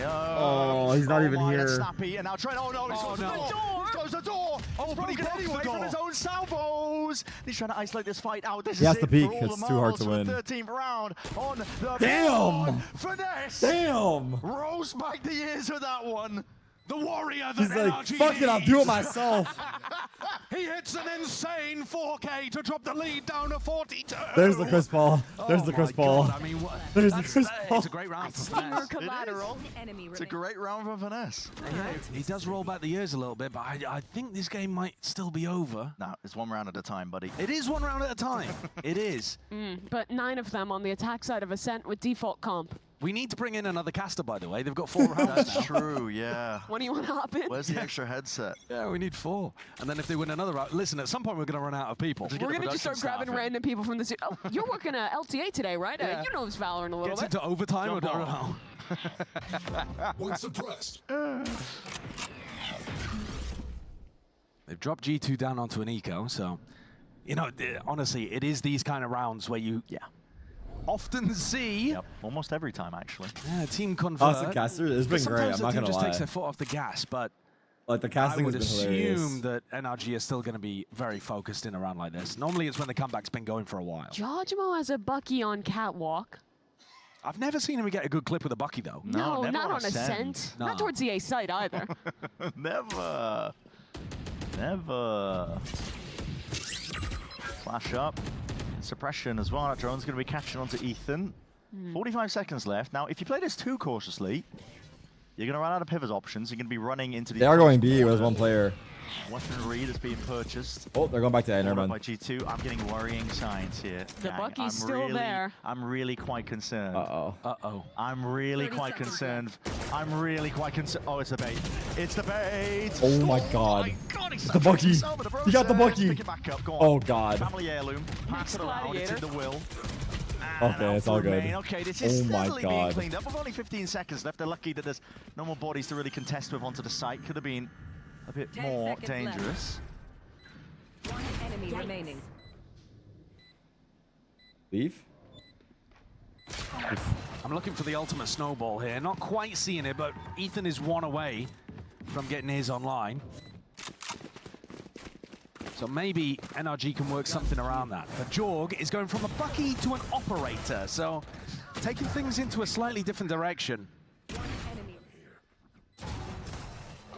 B: Oh, he's not even here.
A: That's snappy, and now Trent, he's closed the door! He's closed the door!
C: Oh, but he
A: broken
C: closed the
A: anyway
C: door.
A: from his own salvos! He's trying to isolate this fight out. This
B: He
A: is
B: has to
A: it
B: peek.
A: for all
B: It's
A: the
B: too hard to
A: marbles
B: win.
A: for the 13th round on the
B: Damn!
A: board. Finesse!
B: Damn!
A: Rolls back the years with that one.
C: The warrior that
B: He's like,
C: NRG
B: fuck it, I'll do it
C: needs.
B: myself.
C: He hits an insane 4K to drop the lead down to 42.
B: There's the Chris Paul. There's the Chris Paul.
C: God, I mean, what?
B: There's the Chris Paul.
C: It's a great round for
D: Stinger
C: Finesse.
D: collateral.
A: It's a great round for Finesse.
C: Yeah, he does roll back the years a little bit, but I think this game might still be over.
A: No, it's 1 round at a time, buddy.
C: It is 1 round at a time. It is.
D: But 9 of them on the attack side of Ascent with default comp.
C: We need to bring in another caster, by the way. They've got 4 rounds
A: That's
C: now.
A: true, yeah.
D: When do you want to hop in?
A: Where's the extra headset?
C: Yeah, we need 4. And then if they win another round, listen, at some point we're going to run out of people.
A: Just
D: We're
A: get the
D: going to just start
A: production
D: grabbing
A: staff in.
D: random people from the... Oh, you're working at LTA today, right?
C: Yeah.
D: You know this Valorant a little
C: Gets
D: bit.
C: into overtime or
A: Jump
C: don't
A: on.
C: know.
E: Point suppressed.
C: They've dropped G2 down onto an eco, so, you know, honestly, it is these kind of rounds where you often see
A: Almost every time, actually.
C: team convert.
B: Awesome caster. It's been great.
C: Sometimes
B: I'm not
C: the team
B: gonna
C: just
B: lie.
C: takes their foot off the gas, but
B: Like the
C: I
B: casting
C: would
B: has been hilarious.
C: assume that NRG is still going to be very focused in a round like this. Normally it's when the comeback's been going for a while.
D: Jojimo has a Bucky on catwalk.
C: I've never seen him get a good clip with a Bucky, though.
A: No, never
D: not
A: on
D: on Ascent.
C: No.
D: Not towards the A site either.
A: Never. Never. Flash up. Suppression as well. That drone's going to be catching onto Ethan. 45 seconds left. Now, if you play this too cautiously, you're going to run out of pivot options. You're going to be running into the...
B: They are going B with 1 player.
A: Weaponry that's being purchased.
B: Oh, they're going back to A. Never
A: By
B: mind.
A: G2. I'm getting worrying signs here.
D: The
A: gang.
D: Bucky's
A: I'm
D: still
A: really,
D: there.
A: I'm really quite concerned.
B: Uh-oh.
C: Uh-oh.
A: I'm really quite concerned. I'm really quite concerned. Oh, it's the bait. It's the bait.
B: Oh my God.
A: He's
B: The Bucky. He got the Bucky.
A: Pick it back up. Go on.
B: Oh, God.
A: Family heirloom. Pass it around. It's in the will.
B: Okay, it's all good.
A: Okay, this is
B: Oh my
A: steadily being
B: God.
A: cleaned up. With only 15 seconds left, they're lucky that there's no more bodies to really contest with onto the site. Could have been a bit
F: 10
A: more
F: seconds
A: dangerous.
F: One enemy remaining.
B: Beef?
C: I'm looking for the ultimate snowball here. Not quite seeing it, but Ethan is 1 away from getting his online. So maybe NRG can work something around that. But Jorg is going from a Bucky to an operator, so taking things into a slightly different direction.
F: Enemy.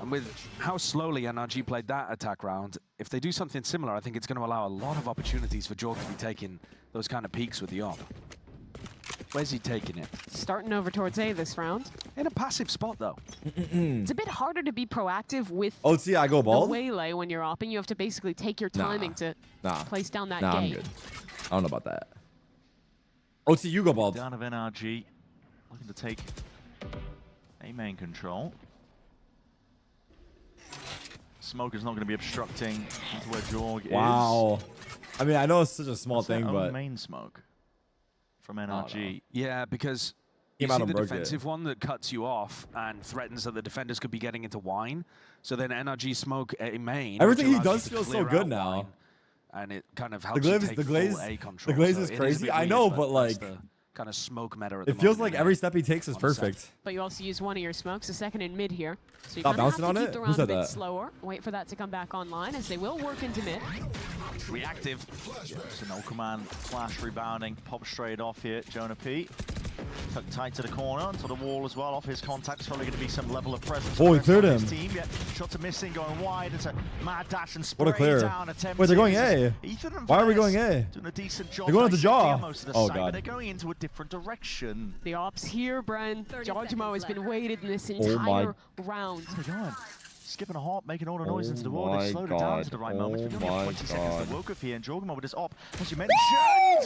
C: And with how slowly NRG played that attack round, if they do something similar, I think it's going to allow a lot of opportunities for Jorg to be taking those kind of peaks with the op. Where's he taking it?
D: Starting over towards A this round.
C: In a passive spot, though.
D: It's a bit harder to be proactive with
B: OT, I go
D: the
B: bald?
D: waylay when you're opping. You have to basically take your timing to place down that
B: Nah, I'm
D: gate.
B: good. I don't know about that. OT, you go bald.
A: Down of NRG. Looking to take A main control. Smoke is not going to be obstructing to where Jorg is.
B: Wow. I mean, I know it's such a small
A: That's their
B: thing,
A: own
B: but...
A: main smoke from NRG.
C: Yeah, because you
B: Came out
C: see
B: and
C: the
B: broke it.
C: defensive one that cuts you off and threatens that the defenders could be getting into wine. So then NRG smoke A main.
B: Everything
C: which
B: he
C: allows
B: does
C: you to
B: feels so
C: clear
B: good
C: out
B: now.
C: wine, and it kind of helps
B: The glaze,
C: you take
B: the glaze,
C: full A control.
B: the glaze
C: So
B: is
C: it a
B: crazy.
C: bit
B: I
C: weird,
B: know,
C: but
B: but
C: that's
B: like,
C: the kind of smoke meta at the
B: it feels
C: moment
B: like
C: in
B: every
C: A.
B: step he takes is
C: On the side.
B: perfect.
D: But you also use one of your smokes, a second in mid here. So you
B: Stop
D: kind of have
B: bouncing
D: to
B: on
D: keep
B: it?
D: the
B: Who
D: round a
B: said
D: bit
B: that?
D: slower. Wait for that to come back online, as they will work into mid.
C: Reactive.
A: So no command, flash rebounding, pop straight off here. Jonah P. Tucked tight to the corner, to the wall as well. Off his contact, probably going to be some level of presence.
B: Oh, he cleared
A: from his
B: him.
A: Team. Yet shots are missing, going wide. It's a mad dash and spray
B: What a clear.
A: down.
B: Wait, they're going A.
A: Ethan and
B: Why are we
A: Vanessa
B: going A?
A: doing a decent job.
B: They're going into
A: dissecting
B: jaw.
A: most of the
B: Oh,
A: site,
B: God.
A: but they're going into a different direction.
D: The ops here, Bren.
F: 30
D: Jojimo has
F: seconds
D: been
F: left.
D: waited in this
B: Oh my-
D: entire round.
A: Where are they going? skipping a hop, making all the noise into the wall. They've slowed it down to the right moment. We've only got 20 seconds to woke up here, and Jorgamo with his op, as you mentioned.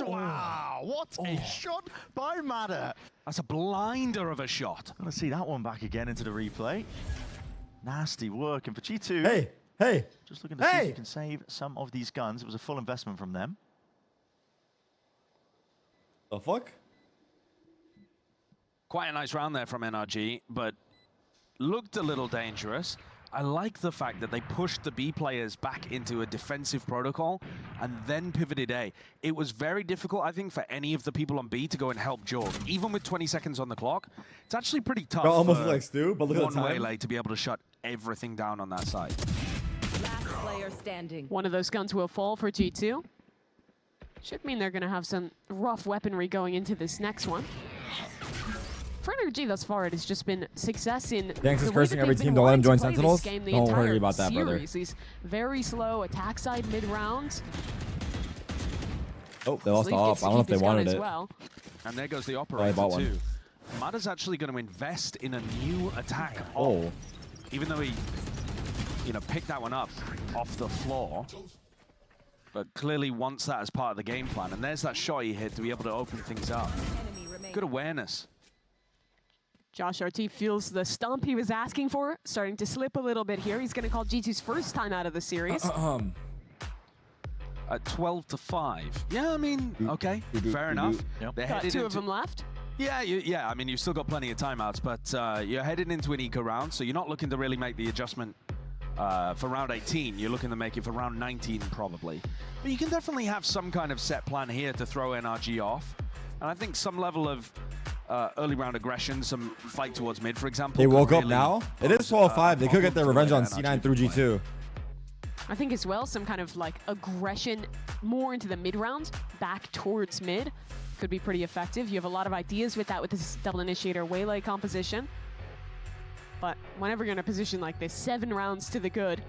A: Wow, what a shot by Mada.
C: That's a blinder of a shot.
A: Gonna see that one back again into the replay. Nasty work, and for G2,
B: Hey,
A: just looking to see if you can save some of these guns. It was a full investment from them.
B: the fuck?
C: Quite a nice round there from NRG, but looked a little dangerous. I like the fact that they pushed the B players back into a defensive protocol and then pivoted A. It was very difficult, I think, for any of the people on B to go and help Jorg. Even with 20 seconds on the clock, it's actually pretty tough.
B: Almost like Stu, but look at the
C: one
B: time.
C: Waylay to be able to shut everything down on that side.
F: Last player standing.
D: One of those guns will fall for G2. Should mean they're going to have some rough weaponry going into this next one. For NRG thus far, it has just been success in
B: Yanks is
D: the way
B: cursing
D: that
B: every
D: they've
B: team
D: been
B: to let him
D: wanting
B: join
D: to play
B: Sentinels.
D: this game the
B: Don't worry
D: entire
B: about that, brother.
D: series. These very slow attack side mid-round.
B: Oh, they lost the op. I don't know if they wanted it.
D: Well.
C: And there goes the
B: I
C: operator
B: bought one.
C: too. Mada's actually going to invest in a new attack.
B: Oh.
C: Even though he, picked that one up off the floor. But clearly wants that as part of the game plan. And there's that shot he hit to be able to open things up. Good awareness.
D: Josh RT feels the stomp he was asking for, starting to slip a little bit here. He's going to call G2's first time out of the series.
C: At 12-5. Yeah, I mean, okay, fair enough.
A: Yep.
C: They're
D: Got
C: headed
D: two
C: into,
D: of them left.
C: Yeah, I mean, you've still got plenty of timeouts, but you're headed into an eco round, so you're not looking to really make the adjustment for round 18. You're looking to make it for round 19, probably. But you can definitely have some kind of set plan here to throw NRG off. And I think some level of early round aggression, some fight towards mid, for example.
B: They woke up now? It is 12-5. They could get their revenge on C9 through G2.
D: I think as well, some kind of like aggression more into the mid round, back towards mid, could be pretty effective. You have a lot of ideas with that with this double initiator Waylay composition. But whenever you're in a position like this, 7 rounds to the good,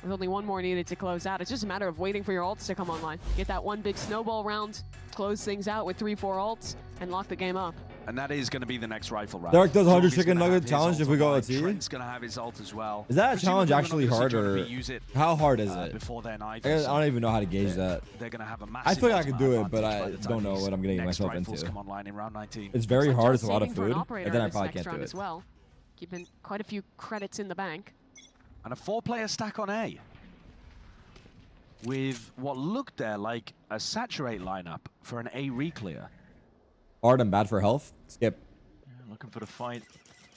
D: with only one more needed to close out, it's just a matter of waiting for your ults to come online. Get that one big snowball round, close things out with 3-4 ults, and lock the game up.
C: And that is going to be the next rifle round.
B: Derek does 100
C: Jorg's
B: chicken
C: gonna
B: nugget
C: have his
B: challenge if we go OT.
C: Trent's going to have his ult as well.
B: Is that a challenge
C: Presumably
B: actually
C: we're not
B: hard,
C: gonna
B: or
C: use it,
B: how hard is it?
C: Before then
B: I
C: either,
B: don't even know how to gauge that.
C: They're going to have a massive
B: I feel like I could do it,
C: ultimate
B: but I
C: advantage by the
B: don't
C: time
B: know
C: these
B: what I'm getting
C: next
B: myself
C: rifles
B: into.
C: come online in round 19.
B: It's very
D: Looks like
B: hard.
D: just
B: It's a lot of
D: saving for an
B: food,
D: operator
B: and then I
D: this
B: probably
D: next
B: can't do
D: round
B: it.
D: as well. Keeping quite a few credits in the bank.
C: And a 4-player stack on A. With what looked there like a saturate lineup for an A reclear.
B: Hard and bad for health. Skip.
A: Yeah, looking for the fight.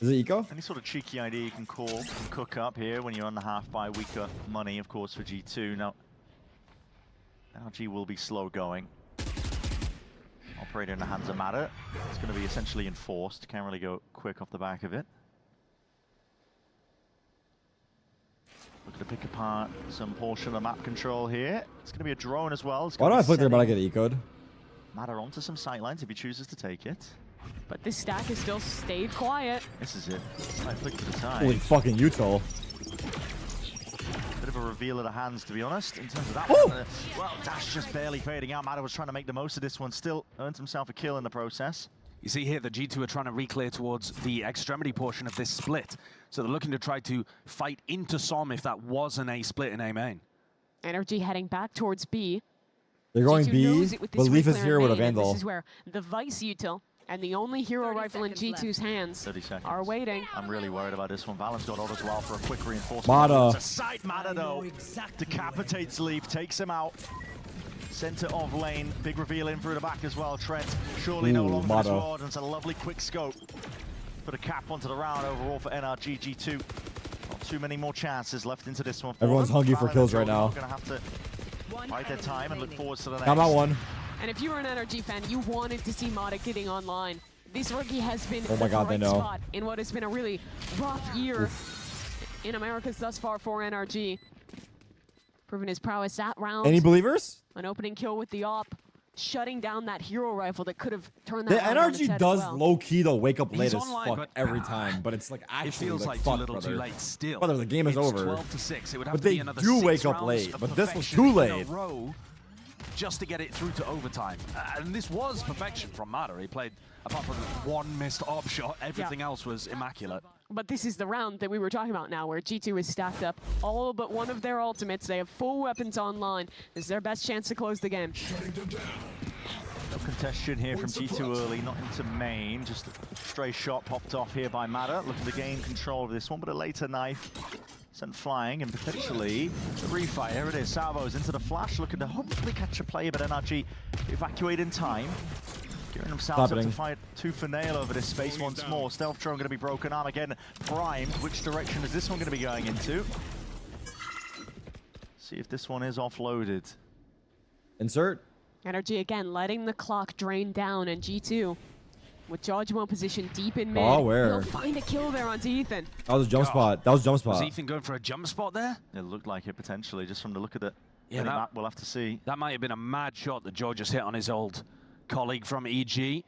B: Is it eco?
A: Any sort of cheeky idea you can call and cook up here when you're on the half by weaker money, of course, for G2. Now, NRG will be slow going. Operator in the hands of Mada. It's going to be essentially enforced. Can't really go quick off the back of it. Looking to pick apart some portion of the map control here. It's going to be a drone as well.
B: Why do I flick there but I get ecoed?
A: Mada onto some sightlines if he chooses to take it.
D: But this stack has still stayed quiet.
A: This is it. I flick to the side.
B: Holy fucking Utah.
A: Bit of a reveal of the hands, to be honest, in terms of that
B: Woo!
A: one. Well, Dash just barely fading out. Mada was trying to make the most of this one. Still earns himself a kill in the process.
C: You see here, the G2 are trying to reclear towards the extremity portion of this split. So they're looking to try to fight into SOM if that was an A split in A main.
D: NRG heading back towards B.
B: They're going
D: G2
B: B,
D: knows it with
B: but
D: this
B: Leaf is
D: reclear
B: here with a
D: main, and
B: Vandal.
D: This is where the Vice util and the only hero
F: 30
D: rifle in
F: seconds
D: G2's hands
A: 30 seconds.
D: are waiting.
A: I'm really worried about this one. Valorant's got ult as well for a quick reinforcement.
B: Mada.
A: It's a sight. Mada, though, decapitates Leaf, takes him out. Center of lane, big reveal in through the back as well. Trent surely no longer
B: Mada.
A: reward, and it's a lovely quick scope. Put a cap onto the round overall for NRG. G2. Not too many more chances left into this one. For
B: Everyone's
A: them.
B: hungry for
A: Valorant
B: kills right now.
A: Going to have to bide their time and look forward to the next.
B: I'm at one.
D: And if you were an NRG fan, you wanted to see Mada getting online. This rookie has been
B: Oh my God, they
D: bright
B: know.
D: spot in what has been a really rough year in Americas thus far for NRG. Proving his prowess that round.
B: Any believers?
D: An opening kill with the op, shutting down that hero rifle that could have turned
B: The
D: that round on its
B: NRG
D: head
B: does
D: as well.
B: low key though wake up late
C: He's
B: as
C: online,
B: fuck
C: but
B: every time, but it's like actually
C: It feels like
B: fuck,
C: too little
B: brother.
C: too late still.
B: Brother, the game is
C: It's
B: over.
C: 12-6. It would have
B: But
C: to be
B: they
C: another
B: do
C: 6
B: wake up
C: rounds
B: late,
C: of
B: but this was
C: perfection
B: too
C: in a
B: late.
C: row just to get it through to overtime. And this was perfection from Mada. He played Apart from one missed op shot, everything else was immaculate.
D: But this is the round that we were talking about now, where G2 is stacked up all but one of their ultimates. They have full weapons online. This is their best chance to close the game.
A: No contestation here from G2 early, not into main. Just a stray shot popped off here by Mada, looking to gain control of this one, but a later knife sent flying, and potentially the refire. Here it is, Salvo's into the flash, looking to hopefully catch a play, but NRG evacuate in time. Gearing themselves up to fight tooth and nail over this space once more. Stealth drone going to be broken arm again, primed. Which direction is this one going to be going into? See if this one is offloaded.
B: Insert.
D: Energy again, letting the clock drain down, and G2 with Judgmo position deep in mid.
B: Oh, where?
D: He'll find a kill there onto Ethan.
B: That was a jump spot. That was a jump spot.
C: Was Ethan going for a jump spot there?
A: It looked like it potentially, just from the look of it.
C: Yeah,
A: map, we'll have to see.
C: That might have been a mad shot that Joe just hit on his old colleague from EG.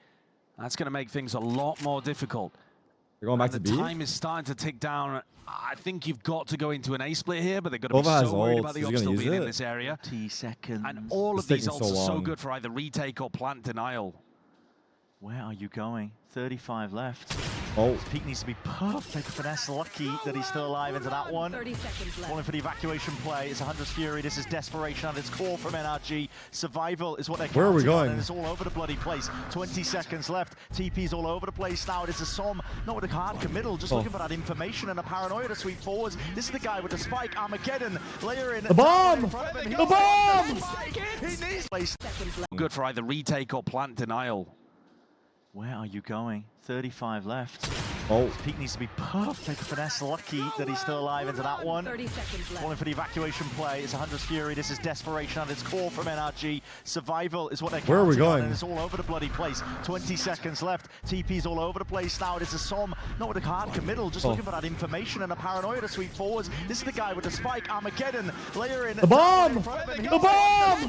C: That's going to make things a lot more difficult.
B: They're going back to B?
C: Time is starting to tick down. I think you've got to go into an A split here, but they've got to be so worried about the op still being in this area.
A: 20 seconds.
C: And all of these ults are so good for either retake or plant denial.
A: Where are you going? 35 left.
B: Oh.
A: This peak needs to be perfect. Finesse lucky that he's still alive into that one.
F: 30 seconds left.
A: Calling for the evacuation play. It's 100's Fury. This is desperation at its core from NRG. Survival is what they're
B: Where are we going?
A: And it's all over the bloody place. 20 seconds left. TP's all over the place now. It is a Som, not with a hard committal, just looking for that information and a paranoia to sweep forwards. This is the guy with the spike. Armageddon. Layer in.
B: The bomb! The bomb!
A: He needs place.
C: Good for either retake or plant denial.
A: Where are you going? 35 left.
B: Oh.
A: This peak needs to be perfect. Finesse lucky that he's still alive into that one.
F: 30 seconds left.
A: Calling for the evacuation play. It's 100's Fury. This is desperation at its core from NRG. Survival is what they're
B: Where are we going?
A: And it's all over the bloody place. 20 seconds left. TP's all over the place now. It is a Som, not with a hard committal, just looking for that information and a paranoia to sweep forwards. This is the guy with the spike. Armageddon. Layer in.
B: The bomb! The bomb!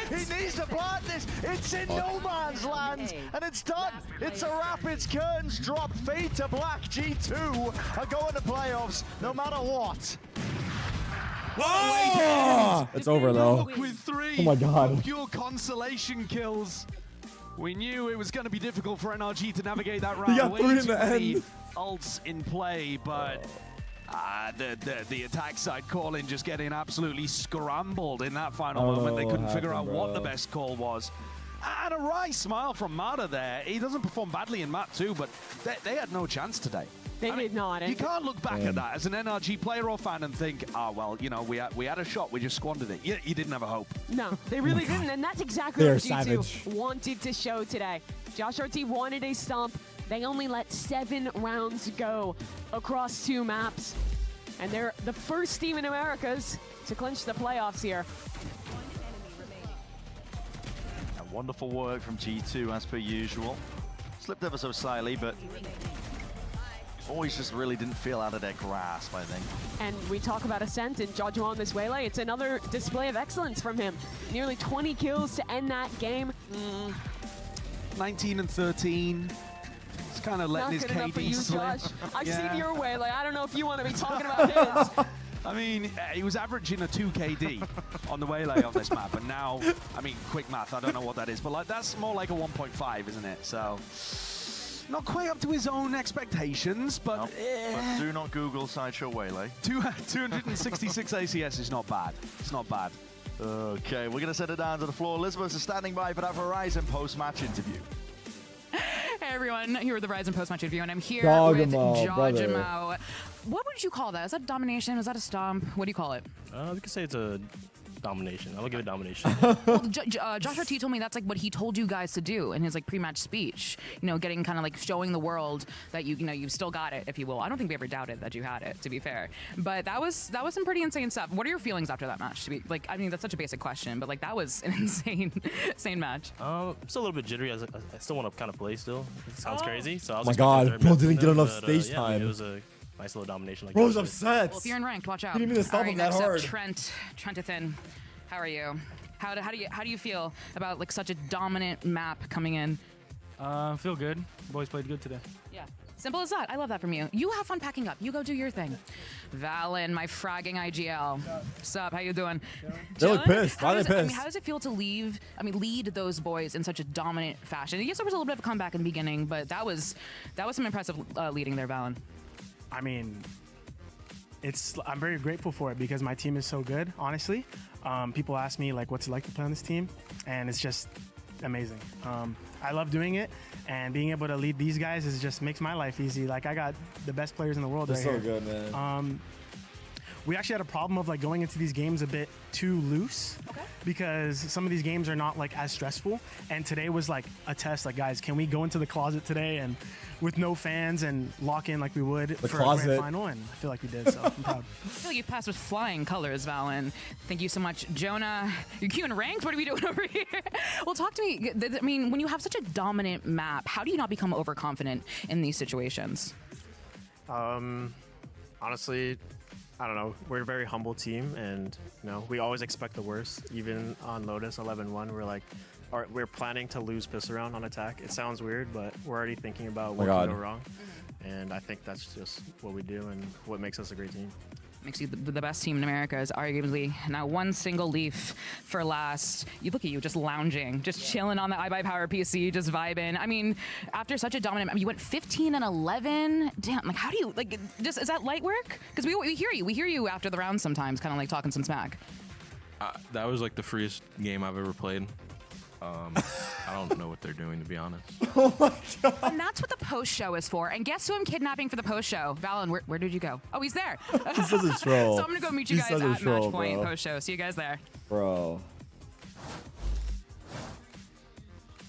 A: He needs to plant this. It's in no man's land. And it's done. It's a wrap. It's curtains drop. Fade to black. G2 are going to playoffs no matter what.
B: Oh! It's over though.
C: With 3
B: Oh my God.
C: pure consolation kills. We knew it was going to be difficult for NRG to navigate that round.
B: He got 3 in
C: too
B: the
C: many
B: end.
C: ults in play, but the attack side calling just getting absolutely scrambled in that final moment. They couldn't figure out what the best call was. And a wry smile from Mada there. He doesn't perform badly in map 2, but they had no chance today.
D: They did not.
C: You can't look back at that as an NRG player or fan and think, oh, well, you know, we had a shot, we just squandered it. You didn't have a hope.
D: No, they really didn't, and that's exactly
B: They're
D: what G2
B: savage.
D: wanted to show today. Josh RT wanted a stomp. They only let 7 rounds go across 2 maps, and they're the first team in Americas to clinch the playoffs here.
A: Wonderful work from G2 as per usual. Slipped ever so slightly, but always just really didn't feel out of their grasp, I think.
D: And we talk about Ascent and Judgmo on this waylay. It's another display of excellence from him. Nearly 20 kills to end that game.
C: 19 and 13. It's kind of letting his
D: Not good enough for
C: KD
D: you,
C: slip.
D: Josh. I've
C: Yeah.
D: seen your waylay. I don't know if you want to be talking about his.
C: I mean, he was averaging a 2 KD on the waylay on this map, and now, I mean, quick math, I don't know what that is, but like that's more like a 1.5, isn't it? So, not quite up to his own expectations, but,
A: Nope. But do not Google Sideshow Waylay.
C: 266 ACS is not bad. It's not bad.
A: Okay, we're going to send it down to the floor. Elizabeth is standing by for that Verizon post-match interview.
G: Hey everyone, here with the Verizon post-match interview, and I'm here
B: Dogamo,
G: with
B: brother.
G: Judgmo. What would you call that? Is that domination? Is that a stomp? What do you call it?
H: We could say it's a domination. I'll give it domination.
G: Well, Josh RT told me that's like what he told you guys to do in his like pre-match speech. You know, getting kind of like showing the world that you know you've still got it, if you will. I don't think we ever doubted that you had it, to be fair. But that was some pretty insane stuff. What are your feelings after that match? To be like, I mean, that's such a basic question, but like that was an insane match.
H: I'm still a little bit jittery. I still want to kind of play still. It sounds crazy. So I was
B: my
H: expecting
B: God,
H: a
B: bro
H: third
B: didn't get
H: match,
B: enough
H: but,
B: stage
H: yeah, I mean,
B: time.
H: it was a nice little domination. Like
B: Bro's
H: that.
B: upset.
G: Well, if you're in ranked, watch out.
B: He didn't even stop
G: All right,
B: him that
G: next
B: hard.
G: up, Trentathan. How are you? How do you feel about like such a dominant map coming in?
I: Feel good. Boys played good today.
G: Yeah. Simple as that. I love that from you. You have fun packing up. You go do your thing. Valen, my fragging IGL. Sup? How you doing?
B: They look pissed. Why are they pissed?
G: How does it feel to lead those boys in such a dominant fashion? Yes, there was a little bit of a comeback in the beginning, but that was some impressive leading there, Valen.
I: I mean, I'm very grateful for it because my team is so good, honestly. People ask me like what's it like to play on this team, and it's just amazing. I love doing it, and being able to lead these guys just makes my life easy. Like, I got the best players in the world.
B: They're
I: right
B: so
I: here.
B: good, man.
I: We actually had a problem of like going into these games a bit too loose because some of these games are not like as stressful. And today was like a test. Like, guys, can we go into the closet today and with no fans and lock in like we would for a grand final? And I feel like we did. So I'm proud.
G: I feel like you passed with flying colors, Valen. Thank you so much, Jonah. You're queuing ranked. What are we doing over here? Well, talk to me. I mean, when you have such a dominant map, how do you not become overconfident in these situations?
H: Honestly, I don't know. We're a very humble team, and we always expect the worst. Even on Lotus 11-1, we're planning to lose pistol round on attack. It sounds weird, but we're already thinking about what can go wrong. And I think that's just what we do and what makes us a great team.
G: Makes you the best team in America is arguably now one single leaf for last. You look at you just lounging, just chilling on the iBuyPower PC, just vibing. I mean, after such a dominant, you went 15 and 11. Damn, like how do you is that light work? Because we hear you. We hear you after the round sometimes, kind of like talking some smack.
J: That was like the freest game I've ever played. I don't know what they're doing, to be honest.
B: Oh my god!
G: And that's what the post show is for. And guess who I'm kidnapping for the post show? Valen, where did you go? Oh, he's there.
B: He's such a troll.
G: So I'm gonna go meet you guys at match point post show. See you guys there.
B: Bro.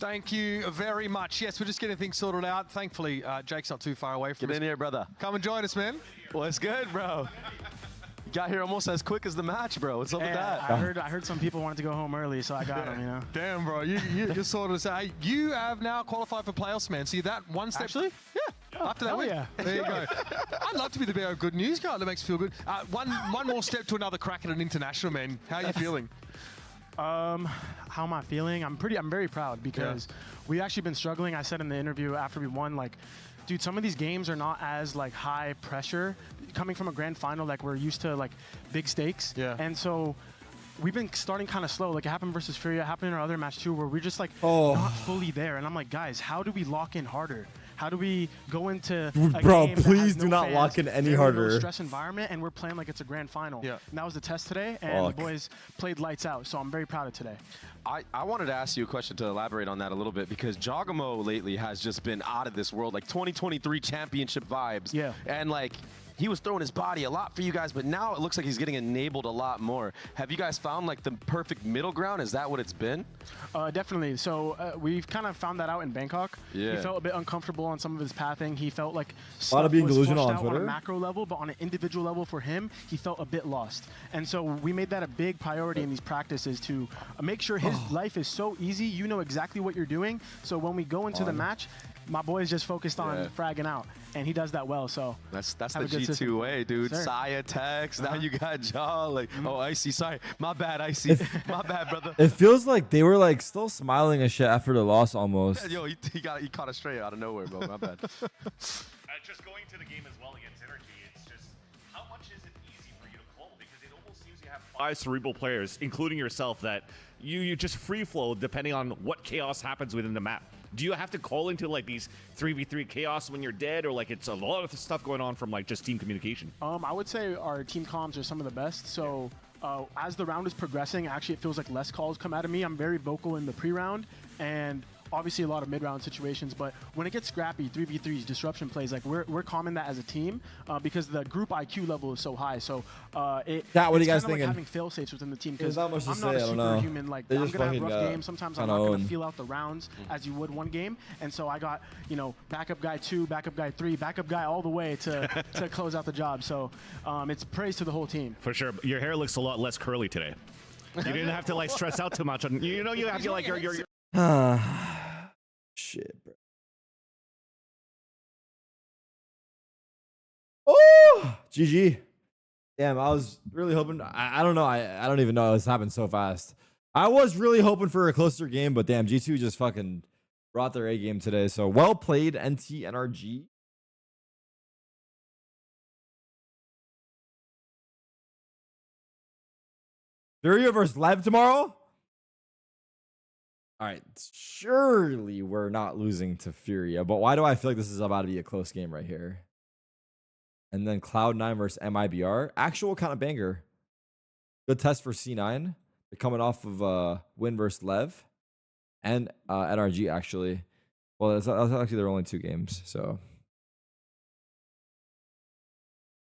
K: Thank you very much. Yes, we're just getting things sorted out. Thankfully, Jake's not too far away from us.
A: Get in here, brother.
K: Come and join us, man.
A: What's good, bro? Got here almost as quick as the match, bro. What's up with that?
I: I heard some people wanted to go home early, so I got them,
K: Damn, bro. You sorted us out. You have now qualified for playoffs, man. See that one step?
I: Actually?
K: Yeah. After that win.
I: Yeah.
K: There you go. I'd love to be the bearer of good news, guy. That makes you feel good. One more step to another crack at an international, man. How are you feeling?
I: How am I feeling? I'm very proud because we actually been struggling. I said in the interview after we won, like, dude, some of these games are not as like high pressure coming from a grand final. Like, we're used to like big stakes.
K: Yeah.
I: And so we've been starting kind of slow. Like, it happened versus Furia, it happened in our other match too, where we're just like not fully there. And I'm like, guys, how do we lock in harder? How do we go into a game
B: please
I: that has
B: do
I: no
B: not
I: fans,
B: lock in any
I: very
B: harder.
I: low stress environment, and we're playing like it's a grand final.
K: Yeah.
I: And that was the test today, and the boys played lights out. So I'm very proud of today.
L: I wanted to ask you a question to elaborate on that a little bit, because Jogamo lately has just been out of this world, like 2023 championship vibes.
I: Yeah.
L: And like, he was throwing his body a lot for you guys, but now it looks like he's getting enabled a lot more. Have you guys found like the perfect middle ground? Is that what it's been?
I: Definitely. So we've kind of found that out in Bangkok.
L: Yeah.
I: He felt a bit uncomfortable on some of his pathing. He felt like
B: a lot of being delusional on
I: on
B: Twitter.
I: a macro level, but on an individual level for him, he felt a bit lost. And so we made that a big priority in these practices to make sure his life is so easy. You know exactly what you're doing. So when we go into the match, my boy's just focused on fragging out, and he does that well. So
L: that's the G2 way, dude. Saya Tex, now you got Jaw. Like, oh, Icy, sorry, my bad, Icy, my bad, brother.
B: It feels like they were like still smiling and shit after the loss almost.
L: Yo, he caught it straight out of nowhere, bro. My bad.
M: Just going to the game as well against Energy, it's just how much is it easy for you to call, because it almost seems you have 5 cerebral players, including yourself, that you just free flow depending on what chaos happens within the map. Do you have to call into like these 3v3 chaos when you're dead, or like it's a lot of stuff going on from like just team communication?
I: I would say our team comms are some of the best. So as the round is progressing, actually it feels like less calls come out of me. I'm very vocal in the pre-round, and obviously a lot of mid-round situations, but when it gets scrappy, 3v3s, disruption plays, like we're calming that as a team because the group IQ level is so high. So
B: what are you guys thinking?
I: Like having fail-safes within the team, because
B: not much to
I: I'm
B: say,
I: not a
B: I don't know.
I: superhuman. Like,
B: They
I: I'm
B: just
I: gonna have
B: fucking,
I: rough games. Sometimes I'm not gonna feel out the rounds as you would one game, and so I got backup guy 2, backup guy 3, backup guy all the way to close out the job. So it's praise to the whole team.
M: For sure. Your hair looks a lot less curly today. You didn't have to like stress out too much on. You have to like your.
B: Shit, bro. Oh, GG. Damn, I was really hoping. I don't know. I don't even know. This happened so fast. I was really hoping for a closer game, but damn, G2 just fucking brought their A game today. So well played, NT NRG. Furia versus Lev tomorrow? All right, surely we're not losing to Furia, but why do I feel like this is about to be a close game right here? And then Cloud9 versus MIBR. Actual kind of banger. Good test for C9. They're coming off of win versus Lev. And NRG, actually. Well, that's actually their only 2 games, so.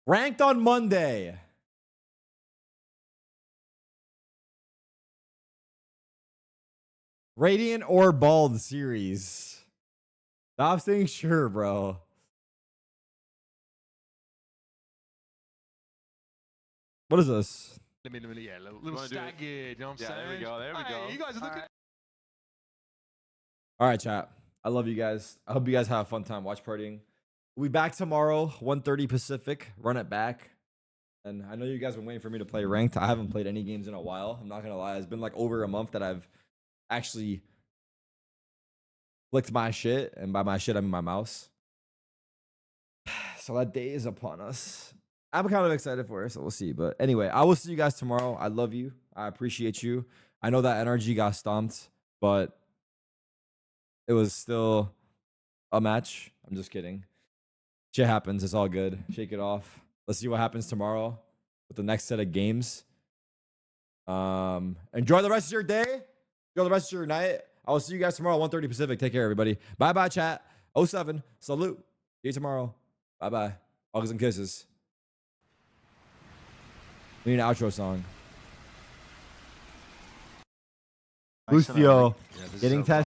B: Ranked on Monday. Radiant or Bald series. Stop saying sure, bro. What is this?
K: Yeah, a little staggered, you know what I'm saying?
L: There we go, there we go.
K: You guys are looking...
B: All right, chat. I love you guys. I hope you guys have a fun time watch partying. We'll be back tomorrow, 1:30 Pacific. Run it back. And I know you guys have been waiting for me to play ranked. I haven't played any games in a while. I'm not going to lie. It's been like over a month that I've actually flicked my shit. And by my shit, I mean my mouse. So that day is upon us. I'm kind of excited for it, so we'll see. But anyway, I will see you guys tomorrow. I love you. I appreciate you. I know that NRG got stomped, but it was still a match. I'm just kidding. Shit happens. It's all good. Shake it off. Let's see what happens tomorrow with the next set of games. Enjoy the rest of your day. Enjoy the rest of your night. I will see you guys tomorrow, 1:30 Pacific. Take care, everybody. Bye-bye, chat. 07. Salute. See you tomorrow. Bye-bye. Hugs and kisses. We need an outro song. Lucio, getting tattooed.